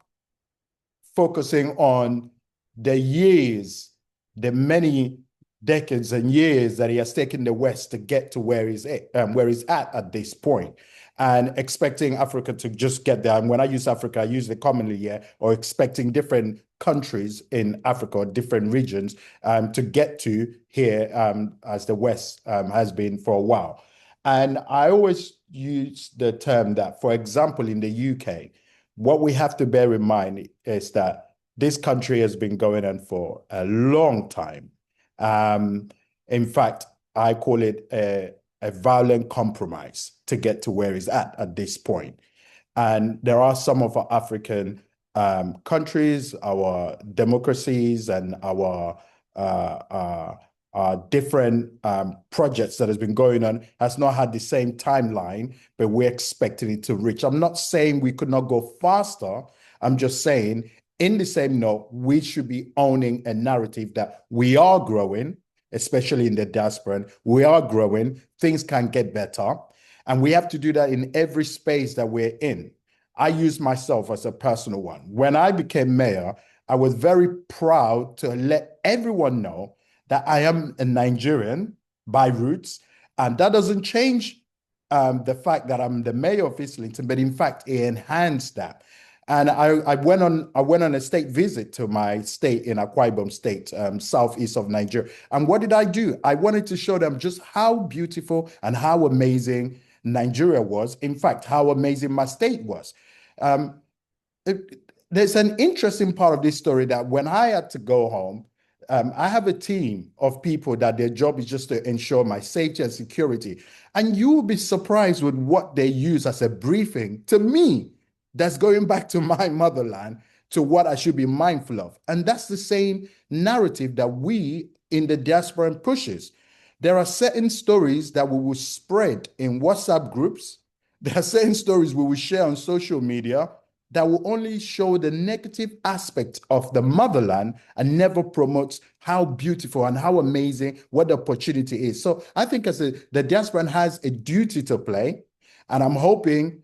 focusing on the years, the many decades and years that he has taken the West to get to where he's at this point, and expecting Africa to just get there. And when I use Africa, I use it commonly here, or expecting different countries in Africa or different regions to get to here as the West has been for a while. And I always use the term that, for example, in the UK, what we have to bear in mind is that this country has been going on for a long time. In fact, I call it a violent compromise to get to where it's at this point. And there are some of our African countries, our democracies, and our different projects that has been going on has not had the same timeline, but we're expecting it to reach. I'm not saying we could not go faster. I'm just saying, in the same note, we should be owning a narrative that we are growing, especially in the diaspora. We are growing, things can get better. And we have to do that in every space that we're in. I use myself as a personal one. When I became mayor, I was very proud to let everyone know that I am a Nigerian by roots. And that doesn't change the fact that I'm the mayor of Islington, but in fact, it enhanced that. And I went on a state visit to my state in Akwa Ibom State, southeast of Nigeria. And what did I do? I wanted to show them just how beautiful and how amazing Nigeria was. In fact, how amazing my state was. There's an interesting part of this story that when I had to go home, I have a team of people that their job is just to ensure my safety and security. And you will be surprised with what they use as a briefing to me. That's going back to my motherland, to what I should be mindful of. And that's the same narrative that we in the diaspora pushes. There are certain stories that we will spread in WhatsApp groups. There are certain stories we will share on social media that will only show the negative aspect of the motherland and never promotes how beautiful and how amazing what the opportunity is. So I think the diaspora has a duty to play, and I'm hoping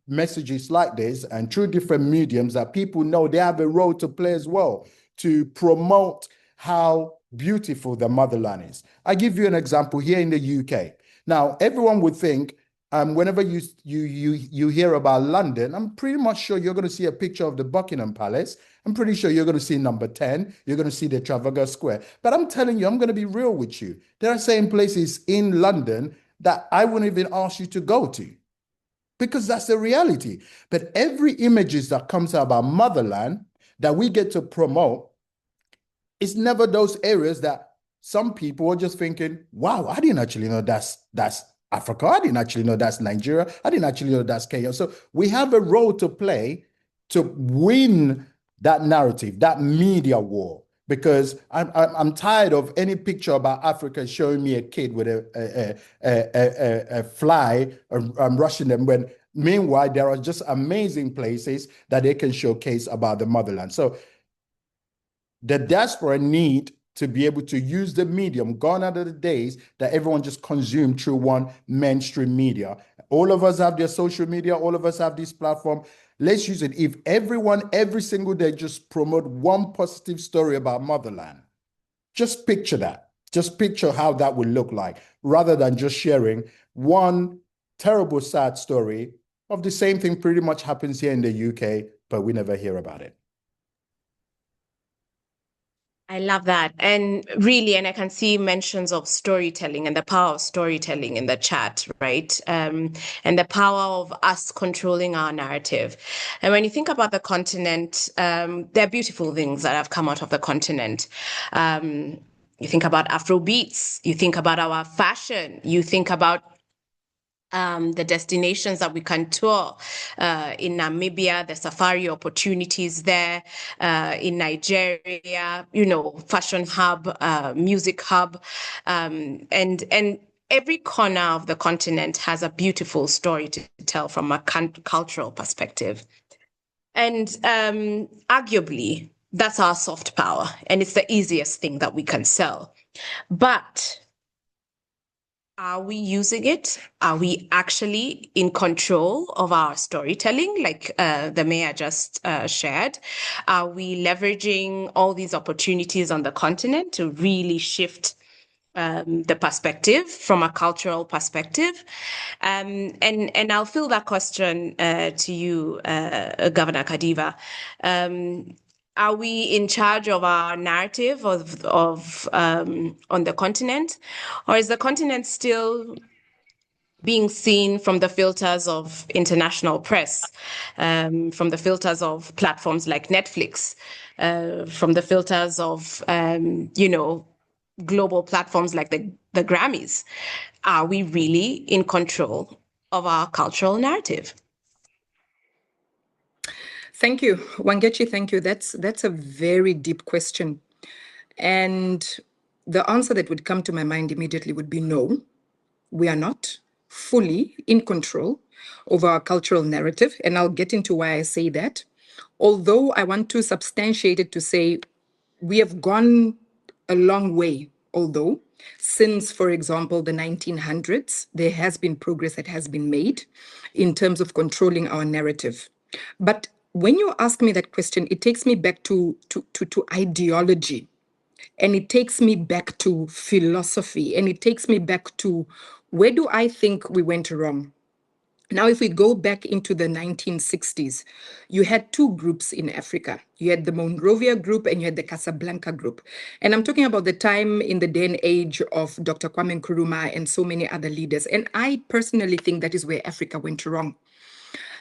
messages like this and through different mediums that people know they have a role to play as well to promote how beautiful the motherland is. I give you an example here in the UK. Now, everyone would think whenever you hear about London, I'm pretty much sure you're going to see a picture of the Buckingham Palace. I'm pretty sure you're going to see number 10. You're going to see the Trafalgar Square. But I'm telling you, I'm going to be real with you. There are certain places in London that I wouldn't even ask you to go to, because that's the reality. But every images that comes out about motherland that we get to promote, it's never those areas that some people are just thinking, wow, I didn't actually know that's Africa. I didn't actually know that's Nigeria. I didn't actually know that's Kenya. So we have a role to play to win that narrative, that media war, because I'm tired of any picture about Africa showing me a kid with a fly rushing them, when meanwhile there are just amazing places that they can showcase about the motherland. So the diaspora need to be able to use the medium. Gone are the days that everyone just consumed through one mainstream media. All of us have their social media. All of us have this platform. Let's use it. If everyone every single day just promote one positive story about motherland, just picture that. Just picture how that would look like, rather than just sharing one terrible, sad story of the same thing pretty much happens here in the UK, but we never hear about it. I love that. And really, and I can see mentions of storytelling and the power of storytelling in the chat, right? And the power of us controlling our narrative. And when you think about the continent, there are beautiful things that have come out of the continent. You think about Afro beats, you think about our fashion, you think about the destinations that we can tour in Namibia, the safari opportunities there, in Nigeria, fashion hub, music hub, and every corner of the continent has a beautiful story to tell from a cultural perspective. And arguably, That's our soft power, and it's the easiest thing that we can sell. But are we using it? Are we actually in control of our storytelling, like the mayor just shared? Are we leveraging all these opportunities on the continent to really shift the perspective from a cultural perspective? And I'll fill that question to you, Governor Kadiva. Are we in charge of our narrative of on the continent, or is the continent still being seen from the filters of international press, from the filters of platforms like Netflix, from the filters of global platforms like the Grammys? Are we really in control of our cultural narrative? Thank you, Wangechi. Thank you. That's a very deep question. And the answer that would come to my mind immediately would be no, we are not fully in control of our cultural narrative. And I'll get into why I say that. Although I want to substantiate it to say we have gone a long way, although since, for example, the 1900s, there has been progress that has been made in terms of controlling our narrative. But when you ask me that question, it takes me back to ideology, and it takes me back to philosophy, and it takes me back to where do I think we went wrong? Now, if we go back into the 1960s, you had two groups in Africa. You had the Monrovia group and you had the Casablanca group. And I'm talking about the time in the day and age of Dr. Kwame Nkrumah and so many other leaders. And I personally think that is where Africa went wrong.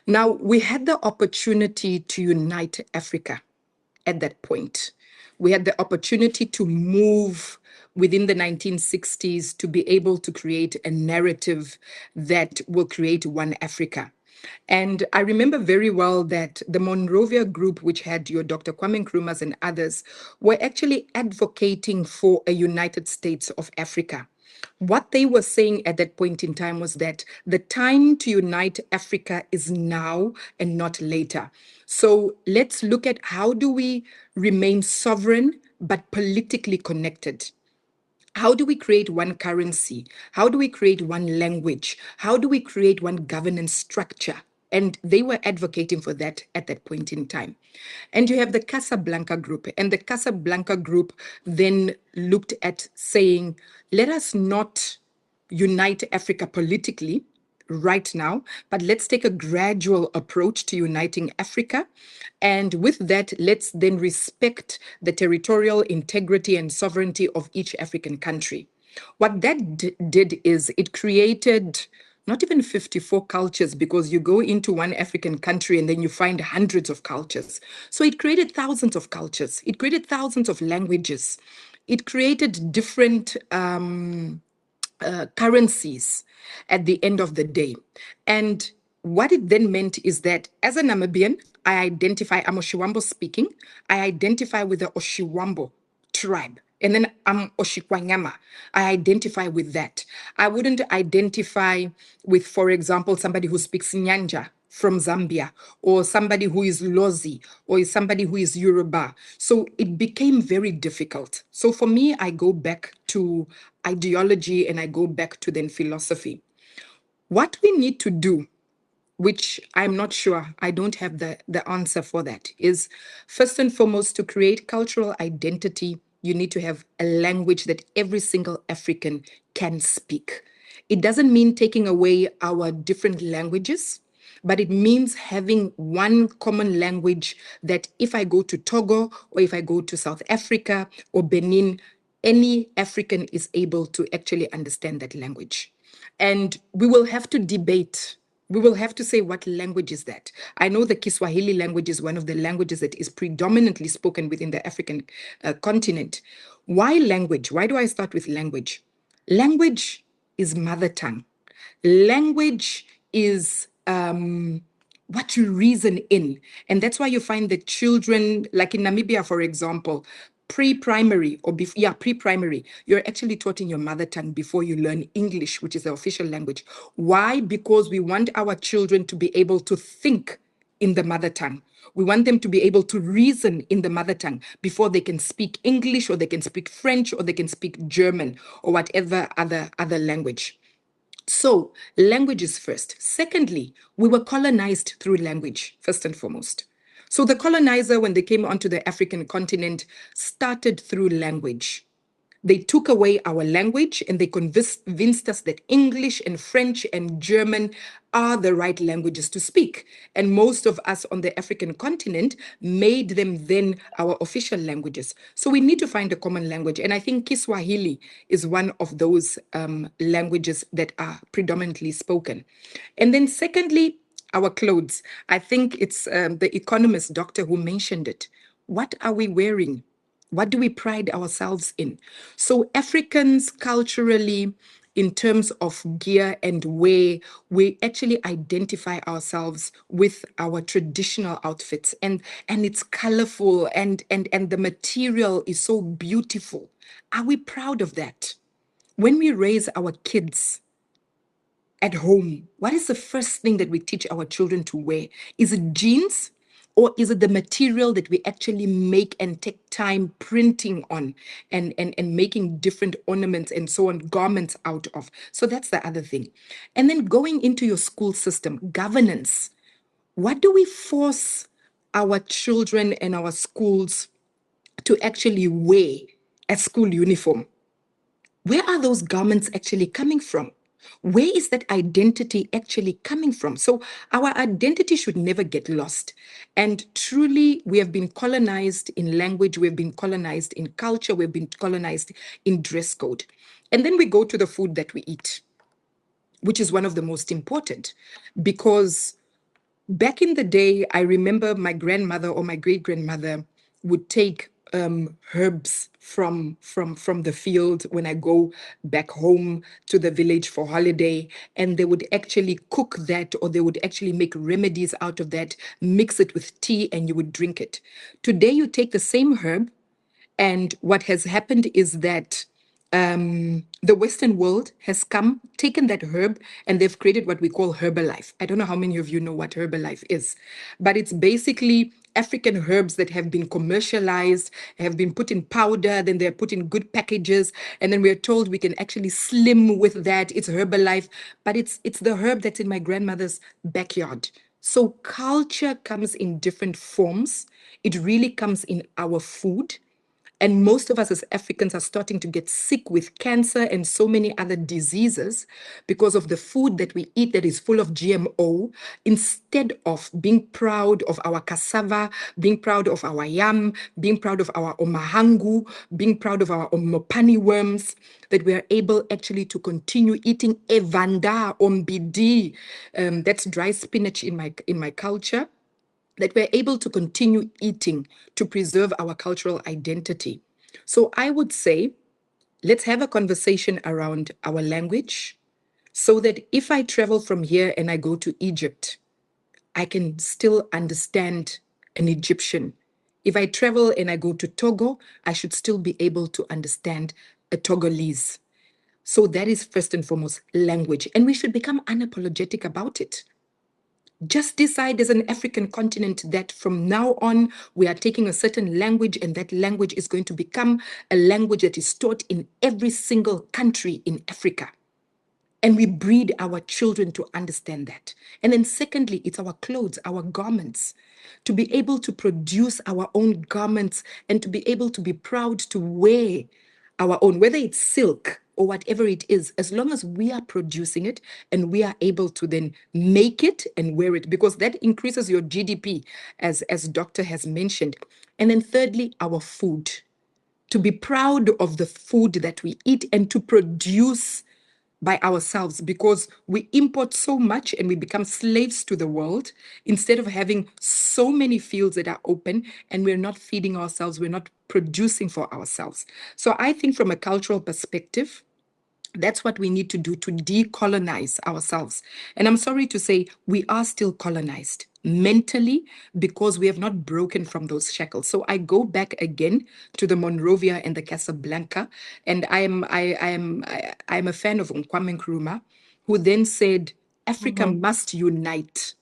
Now, we had the opportunity to unite Africa at that point. We had the opportunity to move within the 1960s to be able to create a narrative that will create one Africa. And I remember very well that the Monrovia group, which had your Dr. Kwame Nkrumahs and others, were actually advocating for a United States of Africa. What they were saying at that point in time was that the time to unite Africa is now and not later. So let's look at how do we remain sovereign but politically connected. How do we create one currency? How do we create one language? How do we create one governance structure? And they were advocating for that at that point in time. And you have the Casablanca group. And the Casablanca group then looked at saying, let us not unite Africa politically right now, but let's take a gradual approach to uniting Africa. And with that, let's then respect the territorial integrity and sovereignty of each African country. What that did is it created not even 54 cultures, because you go into one African country and then you find hundreds of cultures. So it created thousands of cultures. It created thousands of languages. It created different currencies at the end of the day. And what it then meant is that as a Namibian, I identify, I'm Oshiwambo speaking, I identify with the Oshiwambo tribe. And then I'm Oshikwanyama. I identify with that. I wouldn't identify with, for example, somebody who speaks Nyanja from Zambia, or somebody who is Lozi, or somebody who is Yoruba. So it became very difficult. So for me, I go back to ideology and I go back to then philosophy. What we need to do, which I'm not sure, I don't have the answer for that, is first and foremost to create cultural identity, you need to have a language that every single African can speak. It doesn't mean taking away our different languages, but it means having one common language that if I go to Togo or if I go to South Africa or Benin, any African is able to actually understand that language. And we will have to debate. We will have to say, what language is that? I know the Kiswahili language is one of the languages that is predominantly spoken within the African continent. Why language? Why do I start with language? Language is mother tongue. Language is what you reason in. And that's why you find that children, like in Namibia, for example, pre-primary, pre-primary, you're actually taught in your mother tongue before you learn English, which is the official language. Why? Because we want our children to be able to think in the mother tongue. We want them to be able to reason in the mother tongue before they can speak English, or they can speak French, or they can speak German, or whatever other language. So language is first. Secondly, we were colonized through language, first and foremost. So the colonizer, when they came onto the African continent, started through language. They took away our language and they convinced us that English and French and German are the right languages to speak. And most of us on the African continent made them then our official languages. So we need to find a common language. And I think Kiswahili is one of those languages that are predominantly spoken. And then secondly, our clothes. I think it's the economist doctor who mentioned it. What are we wearing? What do we pride ourselves in? So Africans culturally, in terms of gear and wear, we actually identify ourselves with our traditional outfits, and it's colorful, and the material is so beautiful. Are we proud of that? When we raise our kids at home, what is the first thing that we teach our children to wear? Is it jeans? Or is it the material that we actually make and take time printing on and making different ornaments and so on, garments out of? So that's the other thing. And then going into your school system, governance. What do we force our children and our schools to actually wear as school uniform? Where are those garments actually coming from? Where is that identity actually coming from? So our identity should never get lost. And truly, we have been colonized in language, we've been colonized in culture, we've been colonized in dress code. And then we go to the food that we eat, which is one of the most important, because back in the day, I remember my grandmother or my great-grandmother would take herbs from the field when I go back home to the village for holiday, and they would actually cook that, or they would actually make remedies out of that, mix it with tea, and you would drink it. Today, you take the same herb, and what has happened is that the Western world has come, taken that herb, and they've created what we call Herbalife. I don't know how many of you know what Herbalife is, but it's basically African herbs that have been commercialized, have been put in powder, then they're put in good packages, and then we're told we can actually slim with that. It's Herbalife, but it's the herb that's in my grandmother's backyard. So culture comes in different forms. It really comes in our food. And most of us as Africans are starting to get sick with cancer and so many other diseases because of the food that we eat that is full of GMO, instead of being proud of our cassava, being proud of our yam, being proud of our omahangu, being proud of our omopani worms, that we are able actually to continue eating evanda, ombidi, that's dry spinach in my culture, that we're able to continue eating to preserve our cultural identity. So I would say, let's have a conversation around our language, so that if I travel from here and I go to Egypt, I can still understand an Egyptian. If I travel and I go to Togo, I should still be able to understand a Togolese. So that is first and foremost language, and we should become unapologetic about it. Just decide as an African continent that from now on, we are taking a certain language, and that language is going to become a language that is taught in every single country in Africa. And we breed our children to understand that. And then secondly, it's our clothes, our garments, to be able to produce our own garments and to be able to be proud to wear our own, whether it's silk or whatever it is, as long as we are producing it and we are able to then make it and wear it, because that increases your GDP, as Doctor has mentioned. And then thirdly, our food, to be proud of the food that we eat and to produce by ourselves, because we import so much and we become slaves to the world instead of having so many fields that are open, and we're not feeding ourselves, we're not producing for ourselves. So I think from a cultural perspective, that's what we need to do to decolonize ourselves. And I'm sorry to say, we are still colonized mentally because we have not broken from those shackles. So I go back again to the Monrovia and the Casablanca, and I am a fan of Kwame Nkrumah, who then said, Africa must unite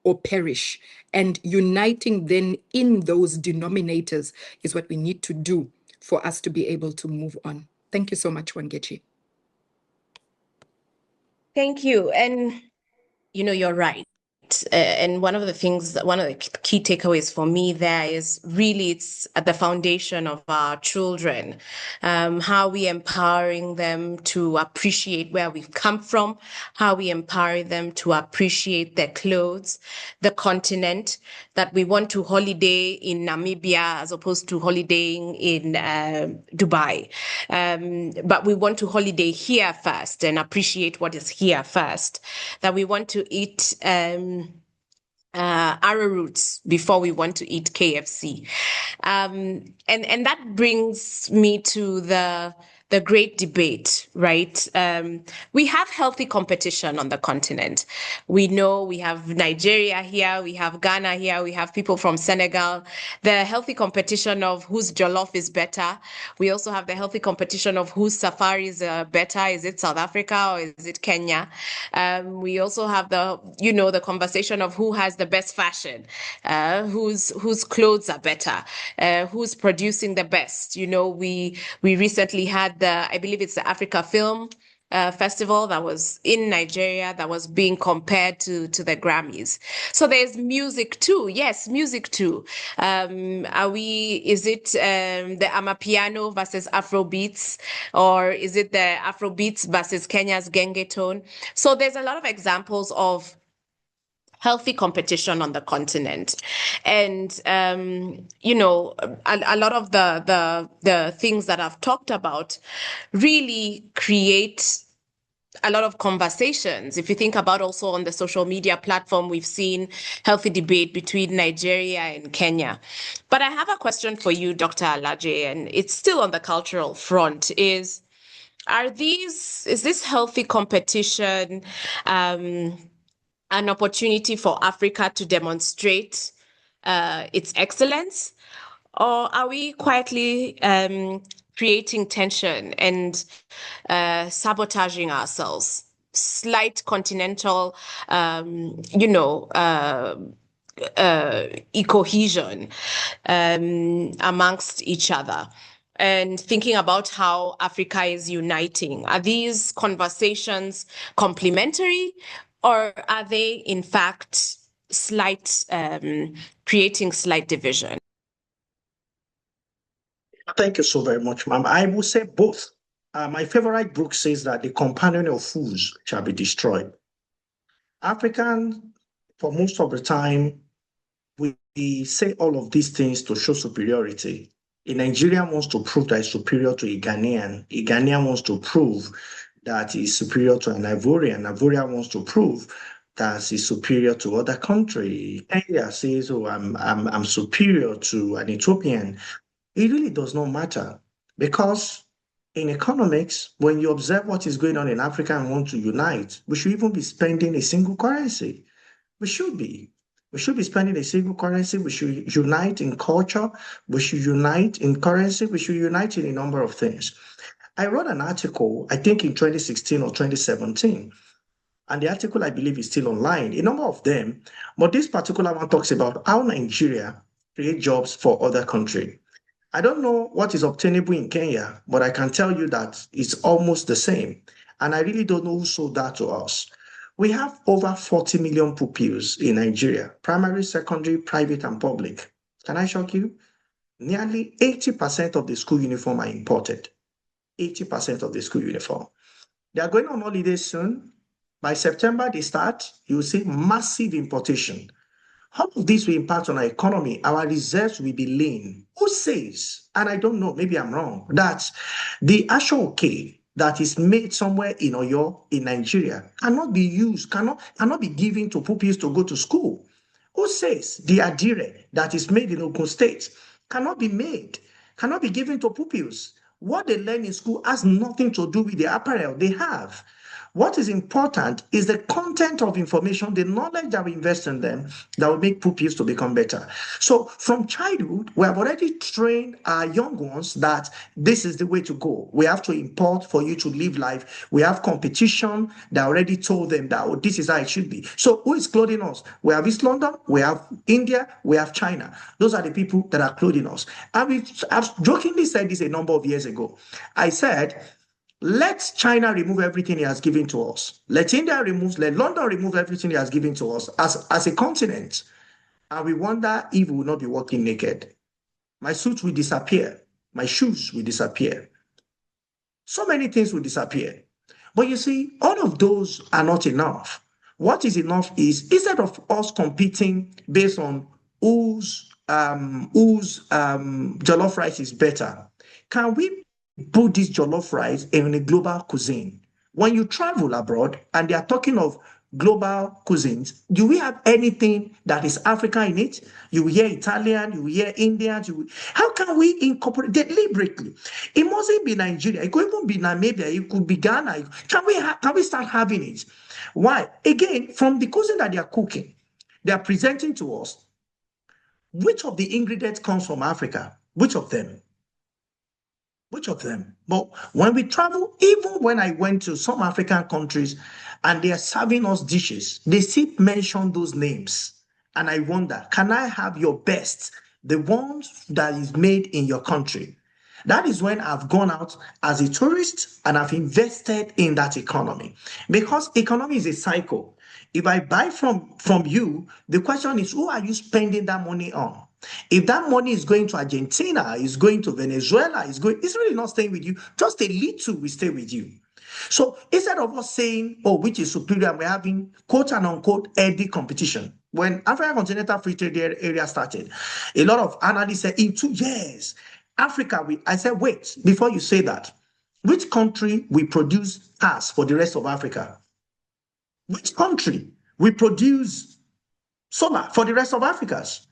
or perish. And uniting then in those denominators is what we need to do for us to be able to move on. Thank you so much, Wangechi. Thank you. And, you're right. And one of the key takeaways for me there is really it's at the foundation of our children, how we empowering them to appreciate where we've come from, how we empower them to appreciate their clothes, the continent, that we want to holiday in Namibia as opposed to holidaying in Dubai. But we want to holiday here first and appreciate what is here first, that we want to eat arrowroots before we want to eat KFC. And that brings me to the great debate, right? We have healthy competition on the continent. We know we have Nigeria here, we have Ghana here, we have people from Senegal. The healthy competition of whose jollof is better. We also have the healthy competition of whose safaris are better. Is it South Africa or is it Kenya? We also have the conversation of who has the best fashion, whose clothes are better, who's producing the best. We recently had I believe it's the Africa Film Festival that was in Nigeria that was being compared to the Grammys. So there's music too. Yes, music too. Is it the Amapiano versus Afrobeats, or is it the Afrobeats versus Kenya's Genge tone? So there's a lot of examples of healthy competition on the continent. And, a lot of the things that I've talked about really create a lot of conversations. If you think about also on the social media platform, we've seen healthy debate between Nigeria and Kenya. But I have a question for you, Dr. Alaje, and it's still on the cultural front, is this healthy competition an opportunity for Africa to demonstrate its excellence? Or are we quietly creating tension and sabotaging ourselves? Slight continental, cohesion amongst each other. And thinking about how Africa is uniting. Are these conversations complementary, or are they, in fact, creating slight division? Thank you so very much, ma'am. I will say both. My favorite book says that the companion of fools shall be destroyed. African, for most of the time, we say all of these things to show superiority. A Nigerian wants to prove that he's superior to a Ghanaian. A Ghanaian wants to prove that he's superior to an Ivorian. Ivorian wants to prove that he's superior to other country. Kenya says, "Oh, I'm superior to an Ethiopian." It really does not matter, because in economics, when you observe what is going on in Africa and want to unite, we should even be spending a single currency. We should be. We should be spending a single currency. We should unite in culture. We should unite in currency. We should unite in a number of things. I wrote an article, I think in 2016 or 2017, and the article, I believe, is still online, a number of them, but this particular one talks about how Nigeria creates jobs for other countries. I don't know what is obtainable in Kenya, but I can tell you that it's almost the same. And I really don't know who sold that to us. We have over 40 million pupils in Nigeria, primary, secondary, private, and public. Can I shock you? Nearly 80% of the school uniform are imported. 80% of the school uniform. They are going on holiday soon. By September, they start. You will see massive importation. How of this will impact on our economy? Our reserves will be lean. Who says, and I don't know, maybe I'm wrong, that the ashoke that is made somewhere in Oyo, in Nigeria, cannot be used, cannot be given to pupils to go to school? Who says the adire that is made in Ogun State cannot be given to pupils? What they learn in school has nothing to do with the apparel they have. What is important is the content of information, the knowledge that we invest in them that will make pupils to become better. So from childhood, we have already trained our young ones that this is the way to go. We have to import for you to live life. We have competition that already told them that, oh, this is how it should be. So who is clothing us? We have East London, we have India, we have China. Those are the people that are clothing us. And I've jokingly said this a number of years ago. I said, let China remove everything he has given to us. Let London remove everything he has given to us as a continent. And we wonder if we will not be walking naked. My suit will disappear. My shoes will disappear. So many things will disappear. But you see, all of those are not enough. What is enough is, instead of us competing based on whose jollof rice is better, can we put this jollof rice in a global cuisine? When you travel abroad and they are talking of global cuisines, do we have anything that is African in it? You will hear Italian, you will hear Indian. How can we incorporate deliberately? It mustn't be Nigeria. It could even be Namibia. It could be Ghana. Can we start having it? Why? Again, from the cuisine that they are cooking, they are presenting to us, which of the ingredients comes from Africa? Which of them? Which of them? But when we travel, even when I went to some African countries and they are serving us dishes, they still mention those names. And I wonder, can I have your best, the ones that is made in your country? That is when I've gone out as a tourist and I've invested in that economy. Because economy is a cycle. If I buy from you, the question is, who are you spending that money on? If that money is going to Argentina, is going to Venezuela, it's really not staying with you. Just a little will stay with you. So instead of us saying, oh, which is superior, we're having quote and unquote healthy competition. When African Continental Free Trade Area started, a lot of analysts said in 2 years, Africa, I said, wait, before you say that, which country will produce cars for the rest of Africa? Which country will produce solar for the rest of Africa's?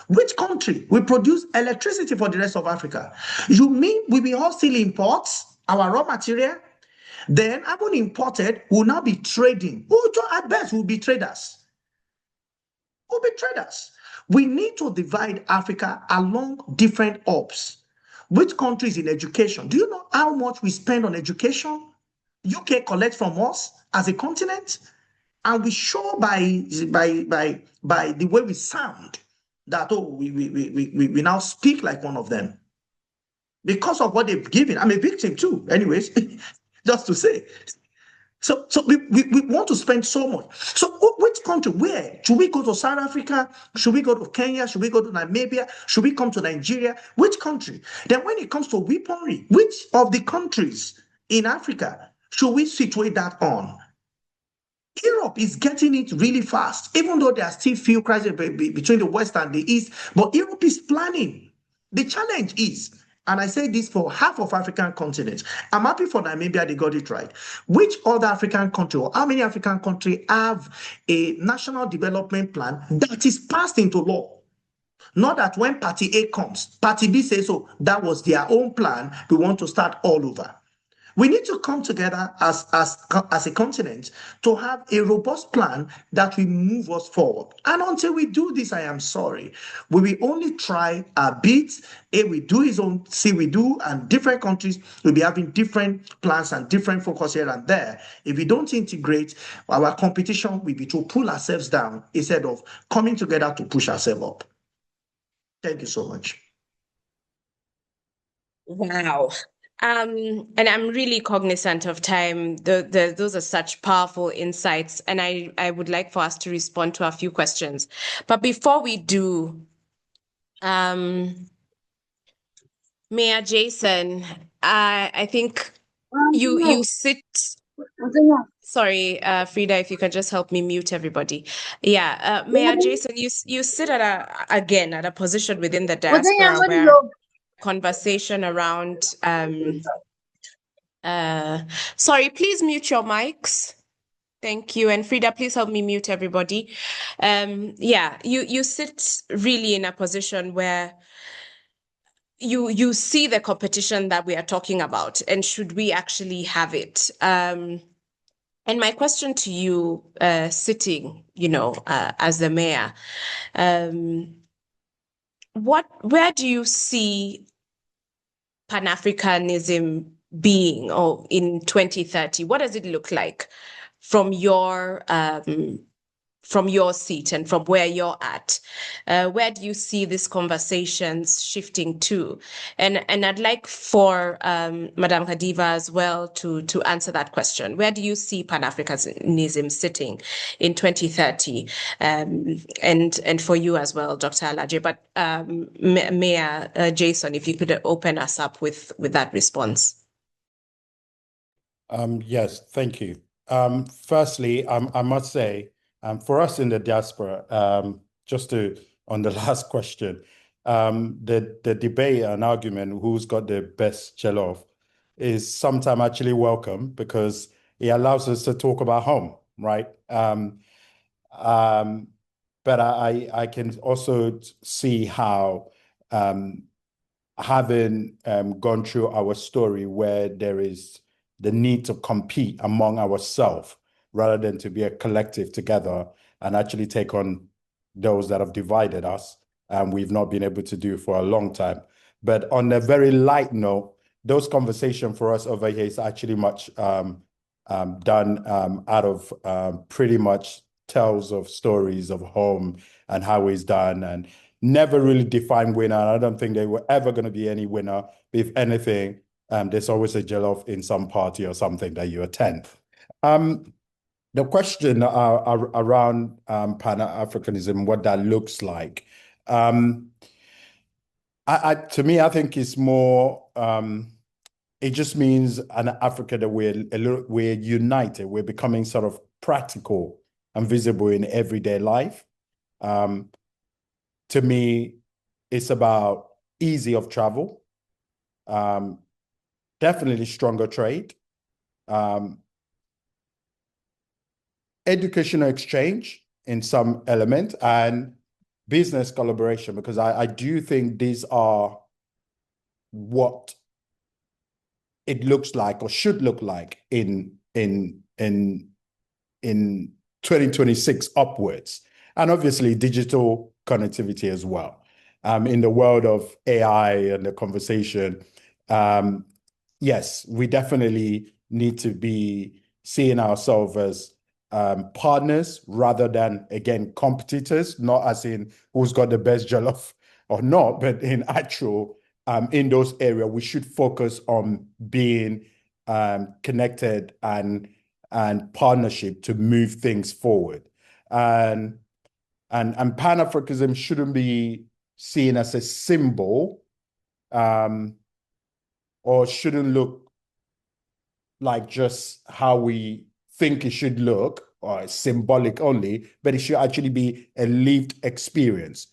Which country will produce electricity for the rest of Africa? You mean we will all still import our raw material? Then, having imported, will now be trading. At best, we'll be traders. We'll be traders. We need to divide Africa along different hubs. Which country is in education? Do you know how much we spend on education? UK collects from us as a continent, and we show by the way we sound that, oh, we now speak like one of them because of what they've given. I'm a victim too, anyways, just to say. So we want to spend so much. So which country, where? Should we go to South Africa? Should we go to Kenya? Should we go to Namibia? Should we come to Nigeria? Which country? Then when it comes to weaponry, which of the countries in Africa should we situate that on? Europe is getting it really fast, even though there are still few crises between the West and the East, but Europe is planning. The challenge is, and I say this for half of African continents, I'm happy for Namibia, they got it right. Which other African country or how many African countries have a national development plan that is passed into law? Not that when party A comes, party B says, so that was their own plan, we want to start all over. We need to come together as a continent to have a robust plan that will move us forward. And until we do this, I am sorry, we will only try our bit. A, we do his own, C, we do, and different countries will be having different plans and different focus here and there. If we don't integrate, our competition will be to pull ourselves down instead of coming together to push ourselves up. Thank you so much. Wow. And I'm really cognizant of time. Those are such powerful insights, and I would like for us to respond to a few questions. But before we do, Mayor Jason, I think you sit. Sorry, Frida, if you can just help me mute everybody. Yeah, Mayor Jason, you sit at a position within the diaspora where conversation around sorry, please mute your mics. Thank you. And Frida, please help me mute everybody. Yeah, you sit really in a position where you see the competition that we are talking about, and should we actually have it? And my question to you, sitting, as the mayor, where do you see Pan-Africanism being, or in 2030? What does it look like from your seat and from where you're at? Where do you see these conversations shifting to? And I'd like for Madam Kadiva as well to answer that question. Where do you see Pan-Africanism sitting in 2030? And for you as well, Dr. Alaje. But Mayor Jason, if you could open us up with that response. Yes, thank you. Firstly, I must say, for us in the diaspora, on the last question, the debate and argument who's got the best jollof is sometimes actually welcome, because it allows us to talk about home, right? But I can also see how having gone through our story where there is the need to compete among ourselves rather than to be a collective together and actually take on those that have divided us, and we've not been able to do for a long time. But on a very light note, those conversations for us over here is actually much done out of pretty much tells of stories of home and how it's done, and never really defined winner. And I don't think they were ever going to be any winner. If anything, there's always a jollof in some party or something that you attend. The question around Pan-Africanism, what that looks like, to me, I think it's more, it just means an Africa that we're united, we're becoming sort of practical and visible in everyday life. To me, it's about easy of travel, definitely stronger trade, educational exchange in some element, and business collaboration, because I do think these are what it looks like or should look like in 2026 upwards. And obviously digital connectivity as well. In the world of AI and the conversation, yes, we definitely need to be seeing ourselves as partners rather than, again, competitors, not as in who's got the best jollof or not, but in actual, in those areas, we should focus on being connected and partnership to move things forward. And Pan-Africanism shouldn't be seen as a symbol, or shouldn't look like just how we think it should look, or symbolic only, but it should actually be a lived experience.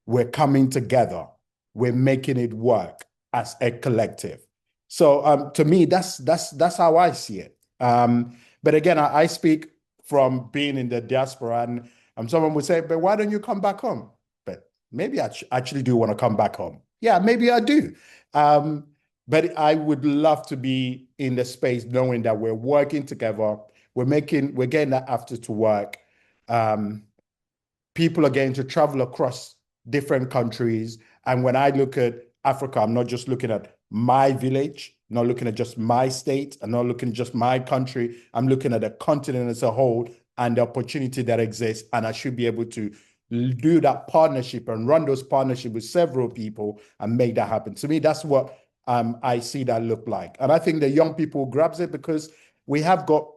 We're coming together, we're making it work as a collective. So to me, that's how I see it. But again, I speak from being in the diaspora, and someone would say, but why don't you come back home? But maybe I actually do want to come back home. Yeah, maybe I do. But I would love to be in the space knowing that we're working together, we're getting that after to work. People are getting to travel across different countries. And when I look at Africa, I'm not just looking at my village, not looking at just my state, I'm not looking at just my country. I'm looking at the continent as a whole and the opportunity that exists. And I should be able to do that partnership and run those partnerships with several people and make that happen. To me, that's what I see that look like. And I think the young people grabs it because we have got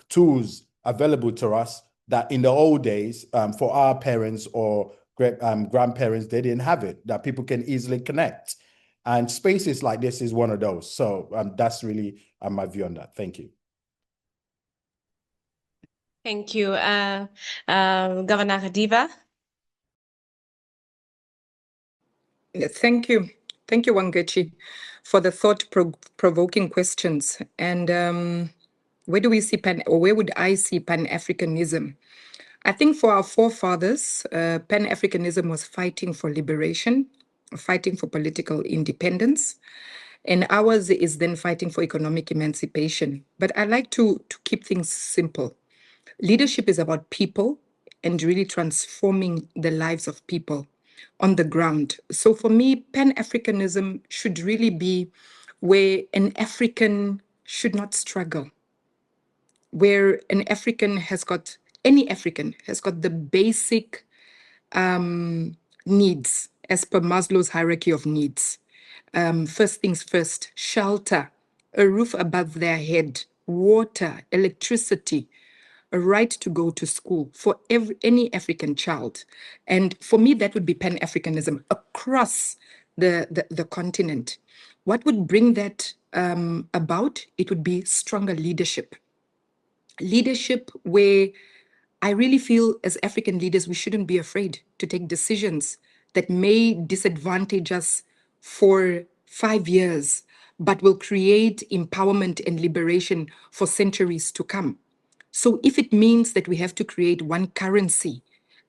tools available to us that in the old days, for our parents or grandparents, they didn't have it, that people can easily connect. And spaces like this is one of those. So that's really my view on that. Thank you. Thank you. Governor Kadiva. Thank you. Thank you, Wangechi, for the thought-provoking questions. And where do we see where would I see Pan-Africanism? I think for our forefathers, Pan-Africanism was fighting for liberation, fighting for political independence. And ours is then fighting for economic emancipation. But I like to keep things simple. Leadership is about people and really transforming the lives of people on the ground. So for me, Pan-Africanism should really be where an African should not struggle, where any African has got the basic needs as per Maslow's hierarchy of needs. First things first, shelter, a roof above their head, water, electricity, a right to go to school for any African child. And for me, that would be Pan-Africanism across the continent. What would bring that about? It would be stronger leadership. Leadership where I really feel as African leaders, we shouldn't be afraid to take decisions that may disadvantage us for 5 years, but will create empowerment and liberation for centuries to come. So if it means that we have to create one currency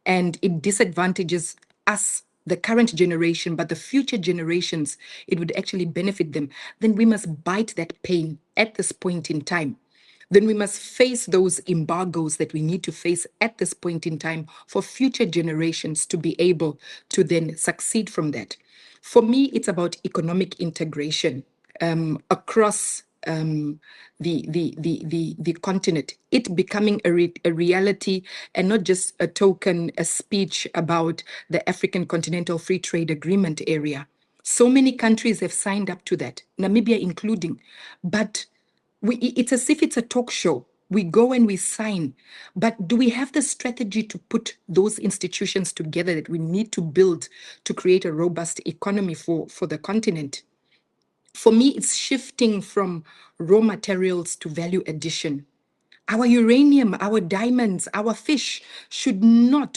and it disadvantages us, the current generation, but the future generations, it would actually benefit them, then we must bite that pain at this point in time. Then we must face those embargoes that we need to face at this point in time for future generations to be able to then succeed from that. For me, it's about economic integration across the continent, it becoming a reality and not just a token, a speech about the African Continental Free Trade Agreement area. So many countries have signed up to that, Namibia including, but it's as if it's a talk show. We go and we sign, but do we have the strategy to put those institutions together that we need to build to create a robust economy for the continent? For me, it's shifting from raw materials to value addition. Our uranium, our diamonds, our fish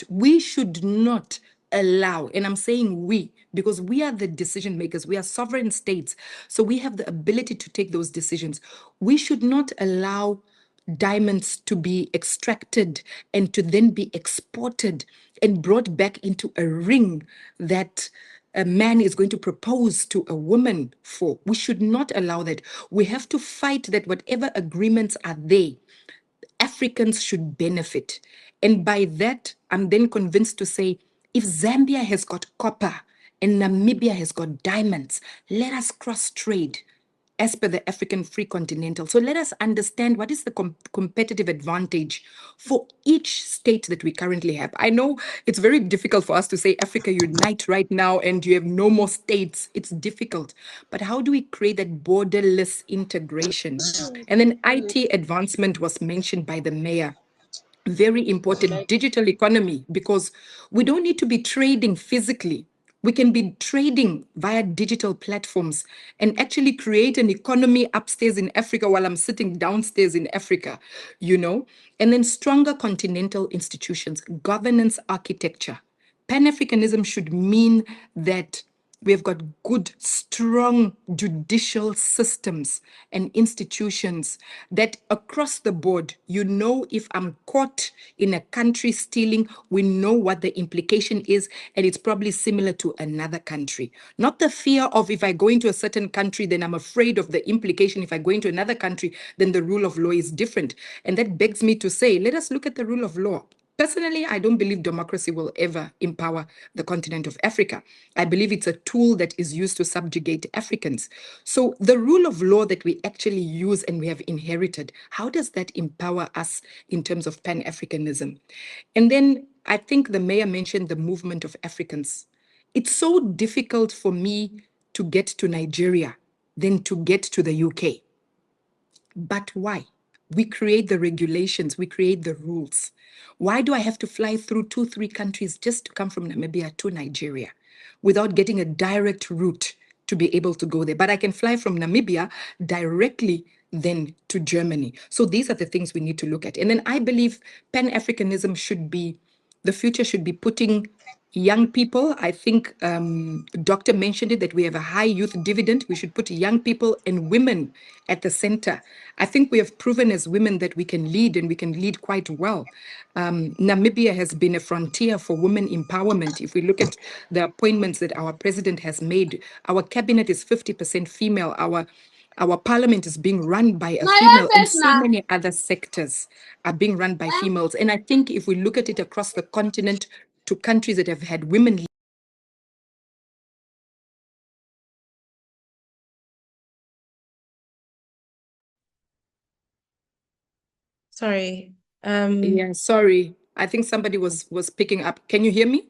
we should not allow, and I'm saying we, because we are the decision makers, we are sovereign states, so we have the ability to take those decisions. We should not allow diamonds to be extracted and to then be exported and brought back into a ring that a man is going to propose to a woman for. We should not allow that. We have to fight that whatever agreements are there, Africans should benefit. And by that, I'm then convinced to say, if Zambia has got copper and Namibia has got diamonds, let us cross trade as per the African Free Continental. So let us understand what is the competitive advantage for each state that we currently have. I know it's very difficult for us to say Africa unite right now and you have no more states. It's difficult. But how do we create that borderless integration? And then IT advancement was mentioned by the mayor. Very important, digital economy, because we don't need to be trading physically. We can be trading via digital platforms and actually create an economy upstairs in Africa while I'm sitting downstairs in Africa, and then stronger continental institutions, governance architecture. Pan-Africanism should mean that we've got good, strong judicial systems and institutions that across the board, if I'm caught in a country stealing, we know what the implication is, and it's probably similar to another country. Not the fear of if I go into a certain country, then I'm afraid of the implication. If I go into another country, then the rule of law is different. And that begs me to say, let us look at the rule of law. Personally, I don't believe democracy will ever empower the continent of Africa. I believe it's a tool that is used to subjugate Africans. So the rule of law that we actually use and we have inherited, how does that empower us in terms of Pan-Africanism? And then I think the mayor mentioned the movement of Africans. It's so difficult for me to get to Nigeria than to get to the UK. But why? We create the regulations, we create the rules. Why do I have to fly through 2-3 countries just to come from Namibia to Nigeria without getting a direct route to be able to go there? But I can fly from Namibia directly then to Germany. So these are the things we need to look at. And then I believe Pan-Africanism the future should be putting Young people, I think Doctor mentioned it, that we have a high youth dividend. We should put young people and women at the center. I think we have proven as women that we can lead, and we can lead quite well. Namibia has been a frontier for women empowerment. If we look at the appointments that our president has made, our cabinet is 50% female. Our parliament is being run by a female, and so many other sectors are being run by females. And I think if we look at it across the continent, to countries that have had women. Sorry. Yeah, sorry. I think somebody was picking up. Can you hear me?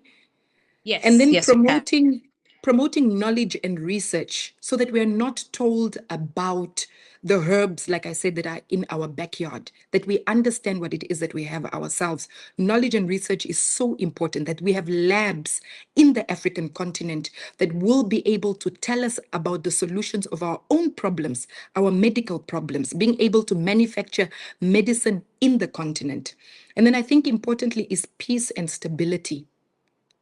Yes. And then yes, we can. promoting knowledge and research so that we're not told about the herbs, like I said, that are in our backyard, that we understand what it is that we have ourselves. Knowledge and research is so important, that we have labs in the African continent that will be able to tell us about the solutions of our own problems, our medical problems, being able to manufacture medicine in the continent. And then I think importantly is peace and stability.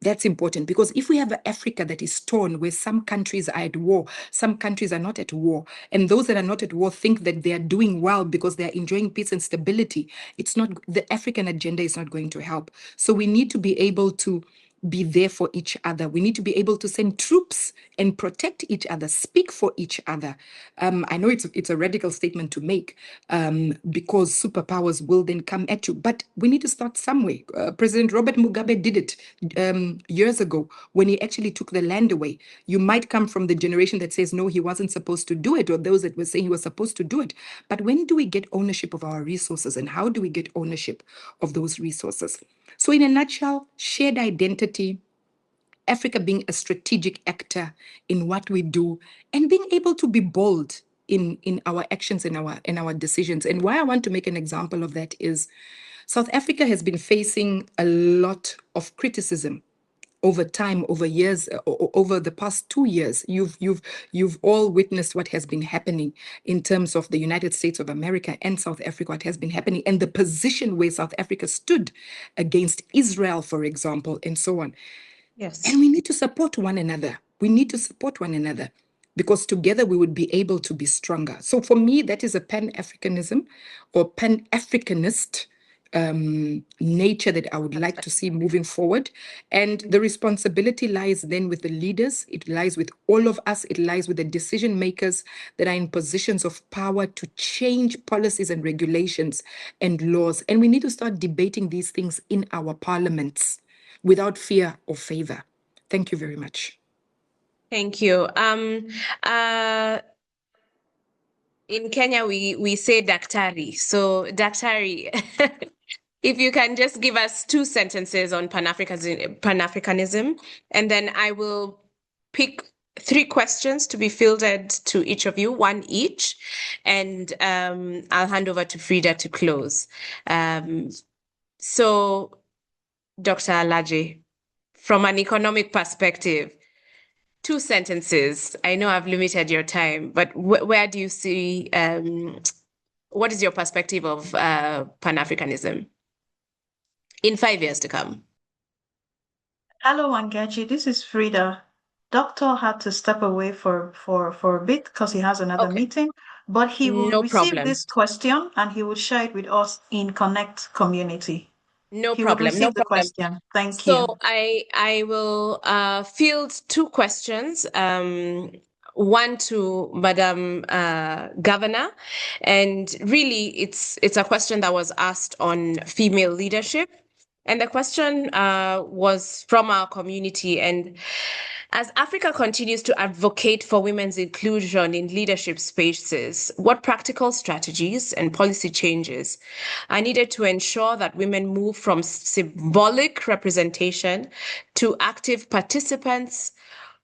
That's important, because if we have an Africa that is torn, where some countries are at war, some countries are not at war, and those that are not at war think that they are doing well because they are enjoying peace and stability, it's not, the African agenda is not going to help. So we need to be able to be there for each other. We need to be able to send troops and protect each other, speak for each other. I know it's a radical statement to make, because superpowers will then come at you, but we need to start somewhere. President Robert Mugabe did it years ago when he actually took the land away. You might come from the generation that says, no, he wasn't supposed to do it, or those that were saying he was supposed to do it. But when do we get ownership of our resources, and how do we get ownership of those resources? So in a nutshell, shared identity, Africa being a strategic actor in what we do, and being able to be bold in our actions and our decisions. And why I want to make an example of that is South Africa has been facing a lot of criticism over time, over years, over the past 2 years. You've all witnessed what has been happening in terms of the United States of America and South Africa, what has been happening, and the position where South Africa stood against Israel, for example, and so on. Yes. And we need to support one another. We need to support one another, because together we would be able to be stronger. So for me, that is a Pan-Africanism or Pan-Africanist nature that I would like to see moving forward. And the responsibility lies then with the leaders. It lies with all of us. It lies with the decision makers that are in positions of power to change policies and regulations and laws. And we need to start debating these things in our parliaments without fear or favor. Thank you very much. Thank you. In Kenya, we say daktari. So daktari, if you can just give us 2 sentences on Pan-Africanism, and then I will pick 3 questions to be fielded to each of you, 1 each, and I'll hand over to Frida to close. So, Dr. Alaje, from an economic perspective, 2 sentences. I know I've limited your time, but where do you see, what is your perspective of Pan-Africanism in 5 years to come? Hello, Wangechi. This is Frida. Doctor had to step away for a bit because he has another meeting, but he will No receive problem. this question and he will share it with us in Connect community. No He would problem. receive No the problem. question. Thank So you. I will field 2 questions. One to Madam Governor, and really it's a question that was asked on female leadership, and the question was from our community. And as Africa continues to advocate for women's inclusion in leadership spaces, what practical strategies and policy changes are needed to ensure that women move from symbolic representation to active participants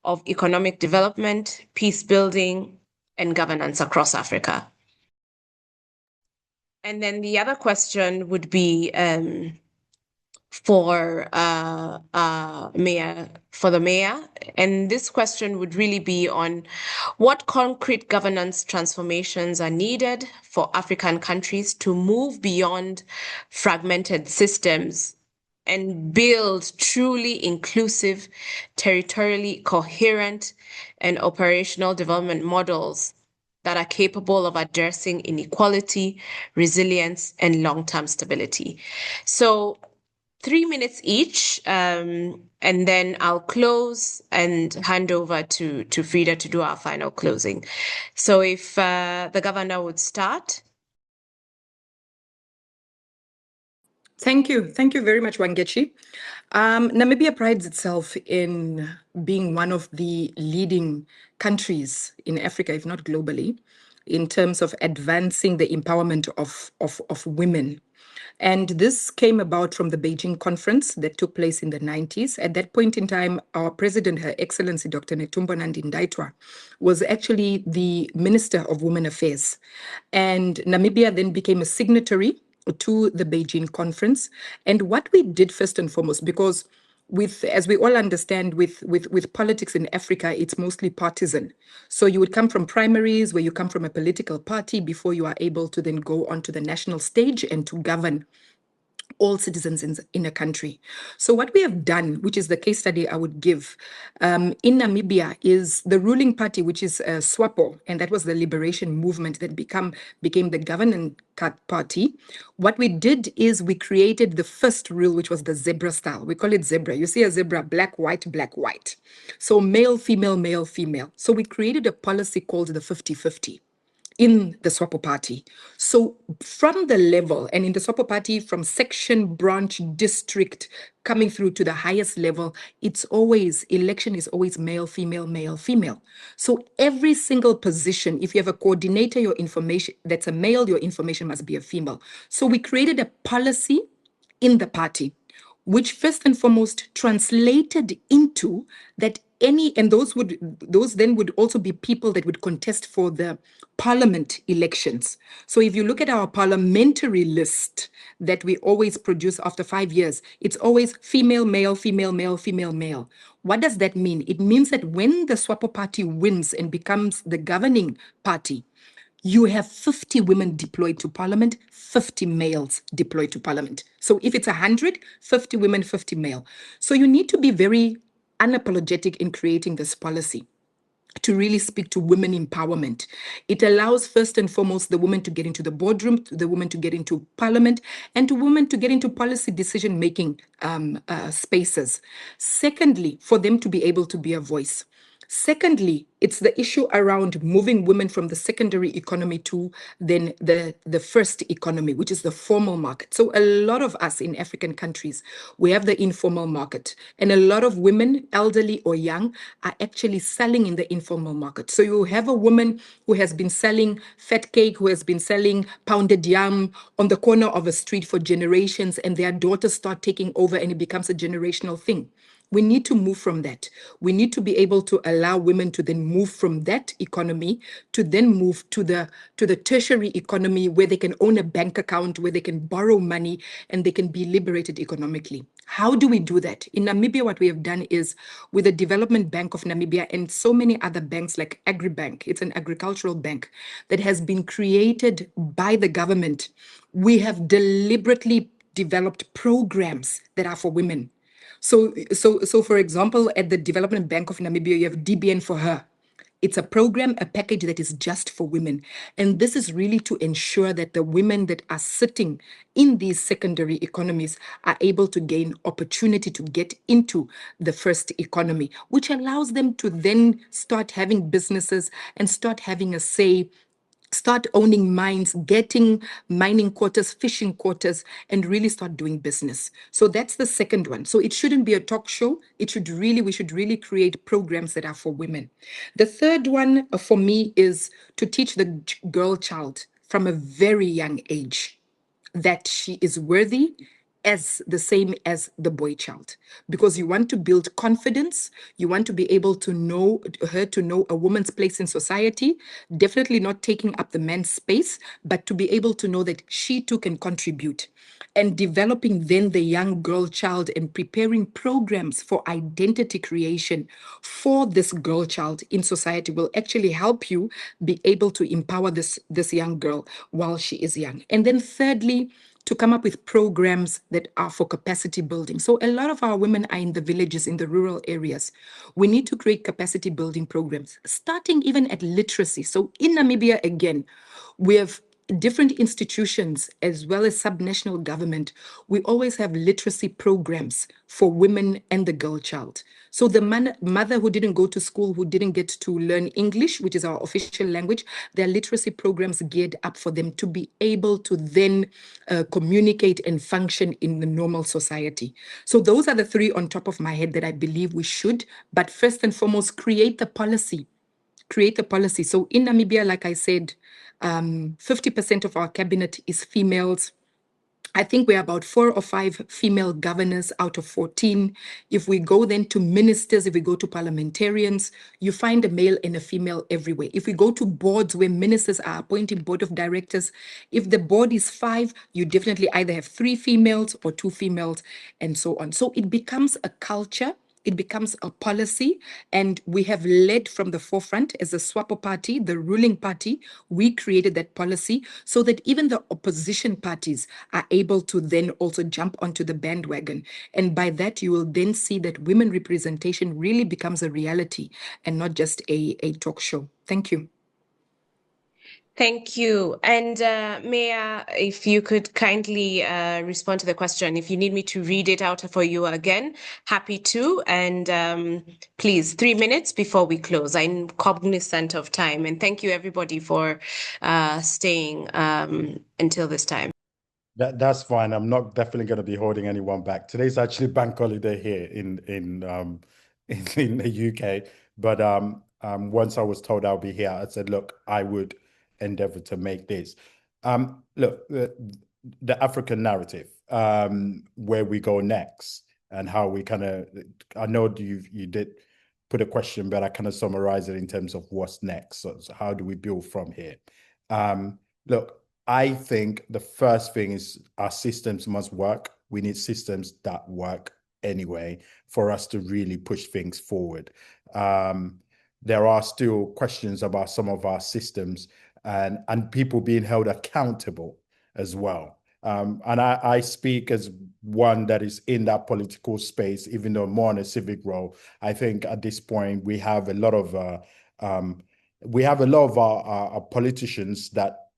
of economic development, peace building, and governance across Africa? And then the other question would be for the mayor, and this question would really be on what concrete governance transformations are needed for African countries to move beyond fragmented systems and build truly inclusive, territorially coherent, and operational development models that are capable of addressing inequality, resilience, and long-term stability. So 3 minutes each, and then I'll close and hand over to Frida to do our final closing. So if the governor would start. Thank you. Thank you very much, Wangechi. Namibia prides itself in being one of the leading countries in Africa, if not globally, in terms of advancing the empowerment of women. And this came about from the Beijing conference that took place in the 90s. At that point in time, our president, Her Excellency Dr. Netumbo Nandi Ndaitwah, was actually the Minister of Women Affairs. And Namibia then became a signatory to the Beijing conference. And what we did first and foremost, because as we all understand, with politics in Africa, it's mostly partisan. So you would come from primaries where you come from a political party before you are able to then go onto the national stage and to govern all citizens in a country. So what we have done, which is the case study I would give, in Namibia is the ruling party, which is SWAPO, and that was the liberation movement that became the governing party. What we did is we created the first rule, which was the zebra style. We call it zebra. You see a zebra, black, white, black, white. So male, female, male, female. So we created a policy called the 50-50. In the SWAPO party. So from the level, and in the SWAPO party, from section, branch, district, coming through to the highest level, election is always male, female, male, female. So every single position, if you have a coordinator, your information, that's a male, your information must be a female. So we created a policy in the party, which first and foremost translated into that those then would also be people that would contest for the parliament elections. So if you look at our parliamentary list that we always produce after 5 years, it's always female, male, female, male, female, male. What does that mean? It means that when the SWAPO party wins and becomes the governing party, you have 50 women deployed to parliament, 50 males deployed to parliament. So if it's 100, 50 women, 50 male. So you need to be very unapologetic in creating this policy to really speak to women empowerment. It allows first and foremost the women to get into the boardroom, the women to get into parliament, and to women to get into policy decision-making spaces. Secondly, for them to be able to be a voice. Secondly, it's the issue around moving women from the secondary economy to then the first economy, which is the formal market. So a lot of us in African countries, we have the informal market, and a lot of women, elderly or young, are actually selling in the informal market. So you have a woman who has been selling fat cake, who has been selling pounded yam on the corner of a street for generations, and their daughters start taking over and it becomes a generational thing. We need to move from that. We need to be able to allow women to then move from that economy to then move to the tertiary economy where they can own a bank account, where they can borrow money, and they can be liberated economically. How do we do that? In Namibia, what we have done is with the Development Bank of Namibia and so many other banks like AgriBank, it's an agricultural bank that has been created by the government. We have deliberately developed programs that are for women. So for example, at the Development Bank of Namibia, you have DBN for Her. It's a program, a package that is just for women. And this is really to ensure that the women that are sitting in these secondary economies are able to gain opportunity to get into the first economy, which allows them to then start having businesses and start having a say, start owning mines, getting mining quotas, fishing quotas, and really start doing business. So that's the second one. So it shouldn't be a talk show. We should really create programs that are for women. The third one for me is to teach the girl child from a very young age that she is worthy as the same as the boy child, because you want to build confidence. You want to be able to know her, to know a woman's place in society, definitely not taking up the man's space, but to be able to know that she too can contribute. And developing then the young girl child and preparing programs for identity creation for this girl child in society will actually help you be able to empower this young girl while she is young. And then thirdly, to come up with programs that are for capacity building. So a lot of our women are in the villages, in the rural areas. We need to create capacity building programs, starting even at literacy. So in Namibia, again, we have different institutions as well as subnational government. We always have literacy programs for women and the girl child. So the mother who didn't go to school, who didn't get to learn English, which is our official language, there are literacy programs geared up for them to be able to then communicate and function in the normal society. So those are the three on top of my head that I believe we should, but first and foremost, create the policy. So in Namibia, like I said, 50% of our cabinet is females. I think we're about 4 or 5 female governors out of 14. If we go then to ministers, if we go to parliamentarians, you find a male and a female everywhere. If we go to boards where ministers are appointing board of directors, if the board is 5, you definitely either have 3 females or 2 females and so on. So it becomes a culture. It becomes a policy, and we have led from the forefront as the SWAPO party, the ruling party. We created that policy so that even the opposition parties are able to then also jump onto the bandwagon. And by that, you will then see that women representation really becomes a reality and not just a talk show. Thank you. Thank you. And Maya, if you could kindly respond to the question. If you need me to read it out for you again, happy to. And please, 3 minutes before we close. I'm cognizant of time. And thank you, everybody, for staying until this time. That's fine. I'm not definitely going to be holding anyone back. Today's actually bank holiday here in the UK. But once I was told I'll be here, I said, look, I would endeavor to make this. Look, the African narrative, where we go next and how we kind of, I know you did put a question, but I kind of summarize it in terms of what's next. So how do we build from here? Look, I think the first thing is our systems must work. We need systems that work anyway for us to really push things forward. There are still questions about some of our systems and people being held accountable as well. And I speak as one that is in that political space, even though more in a civic role. I think at this point we have a lot of our politicians that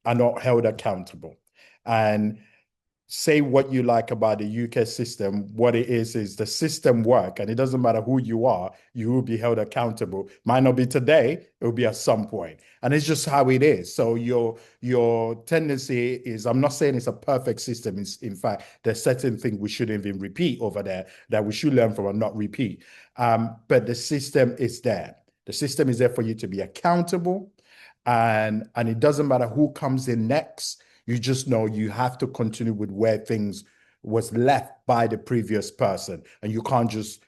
are not held accountable. And say what you like about the UK system, what it is the system work, and it doesn't matter who you are, you will be held accountable. Might not be today, it will be at some point. And it's just how it is. So your tendency is, I'm not saying it's a perfect system. It's, in fact, there's certain things we shouldn't even repeat over there that we should learn from and not repeat. But the system is there. The system is there for you to be accountable. And it doesn't matter who comes in next. You just know you have to continue with where things was left by the previous person, and you can't just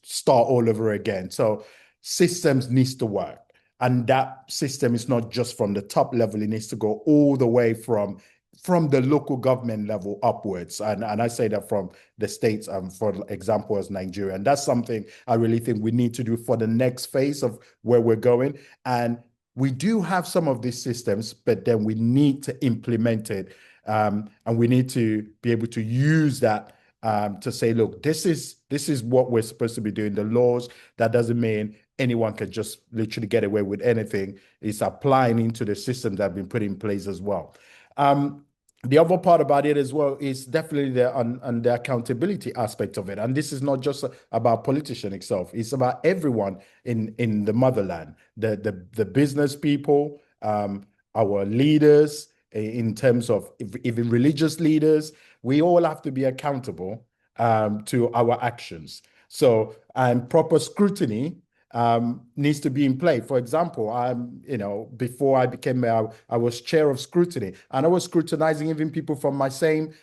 start all over again. So systems needs to work, and that system is not just from the top level. It needs to go all the way from the local government level upwards. And I say that from the states, for example, as Nigeria. And that's something I really think we need to do for the next phase of where we're going. And we do have some of these systems, but then we need to implement it. And we need to be able to use that to say, look, this is what we're supposed to be doing. The laws, that doesn't mean anyone can just literally get away with anything. It's applying into the systems that have been put in place as well. The other part about it as well is definitely the accountability aspect of it. And this is not just about politician itself. It's about everyone in the motherland, the business people, our leaders, in terms of even religious leaders. We all have to be accountable to our actions. So, proper scrutiny needs to be in play. For example, before I became mayor, I was chair of scrutiny, and I was scrutinizing even people from my same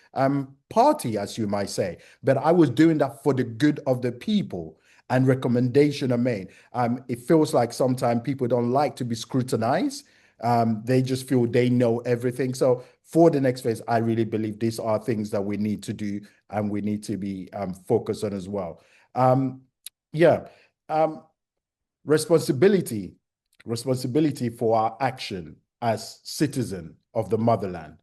party, as you might say. But I was doing that for the good of the people, and recommendation are made. It feels like sometimes people don't like to be scrutinized. They just feel they know everything. So for the next phase, I really believe these are things that we need to do, and we need to be focused on as well. Responsibility for our action as citizen of the motherland.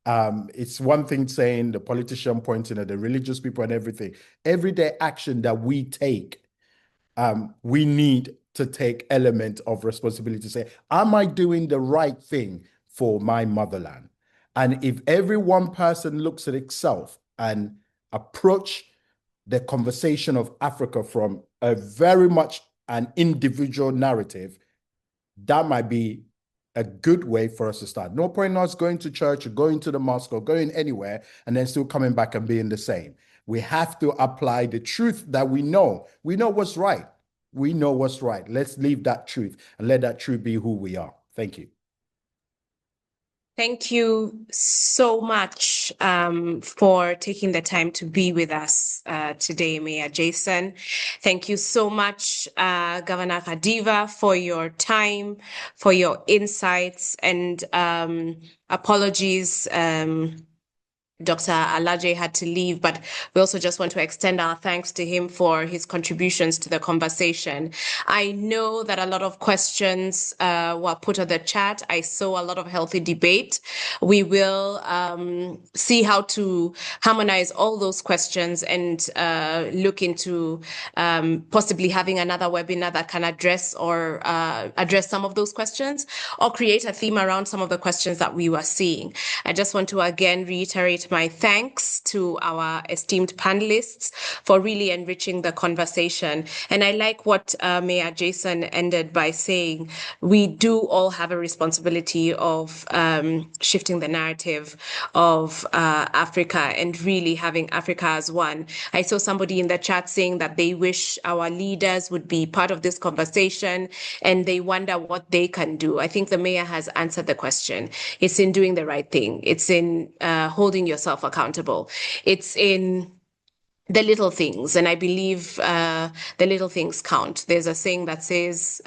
It's one thing saying the politician pointing at the religious people and everything. Everyday action that we take, we need to take element of responsibility to say, am I doing the right thing for my motherland? And if every one person looks at itself and approach the conversation of Africa from a very much an individual narrative, that might be a good way for us to start. No point in us going to church or going to the mosque or going anywhere and then still coming back and being the same. We have to apply the truth that we know. We know what's right. We know what's right. Let's leave that truth and let that truth be who we are. Thank you. Thank you so much for taking the time to be with us today, Mayor Jason. Thank you so much, Governor Kadiva, for your time, for your insights, and apologies. Dr. Alaje had to leave, but we also just want to extend our thanks to him for his contributions to the conversation. I know that a lot of questions were put on the chat. I saw a lot of healthy debate. We will see how to harmonize all those questions and look into possibly having another webinar that can address or address some of those questions, or create a theme around some of the questions that we were seeing. I just want to again reiterate my thanks to our esteemed panelists for really enriching the conversation. And I like what Mayor Jason ended by saying. We do all have a responsibility of shifting the narrative of Africa and really having Africa as one. I saw somebody in the chat saying that they wish our leaders would be part of this conversation and they wonder what they can do. I think the mayor has answered the question. It's in doing the right thing. It's in holding yourself accountable. It's in the little things, and I believe the little things count. There's a saying that says, it's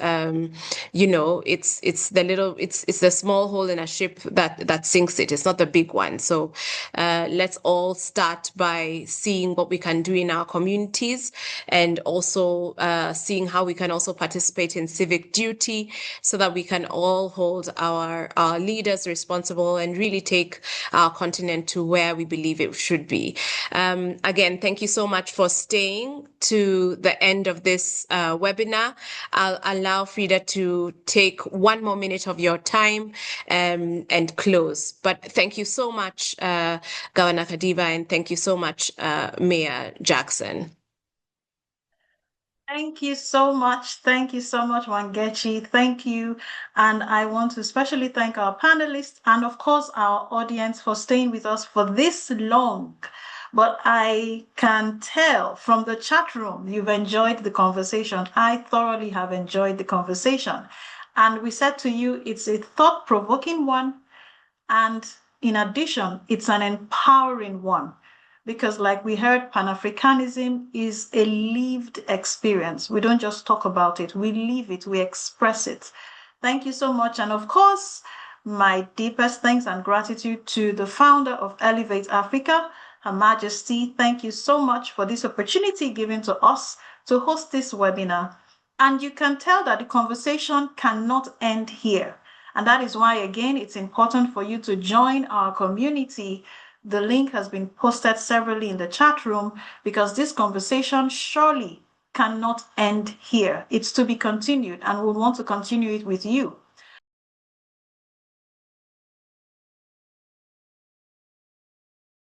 the small hole in a ship that sinks it. It's not the big one. So let's all start by seeing what we can do in our communities, and also seeing how we can also participate in civic duty, so that we can all hold our leaders responsible and really take our continent to where we believe it should be. Again, thank you so much for staying to the end of this webinar. I'll allow Frida to take one more minute of your time and close. But thank you so much, Governor Kadiva, and thank you so much, Mayor Jackson. Thank you so much. Thank you so much, Wangechi. Thank you. And I want to especially thank our panelists and, of course, our audience for staying with us for this long. But I can tell from the chat room, you've enjoyed the conversation. I thoroughly have enjoyed the conversation. And we said to you, it's a thought-provoking one. And in addition, it's an empowering one. Because like we heard, Pan-Africanism is a lived experience. We don't just talk about it, we live it, we express it. Thank you so much. And of course, my deepest thanks and gratitude to the founder of Elevate Africa, Her Majesty. Thank you so much for this opportunity given to us to host this webinar. And you can tell that the conversation cannot end here. And that is why, again, it's important for you to join our community. The link has been posted severally in the chat room, because this conversation surely cannot end here. It's to be continued, and we want to continue it with you.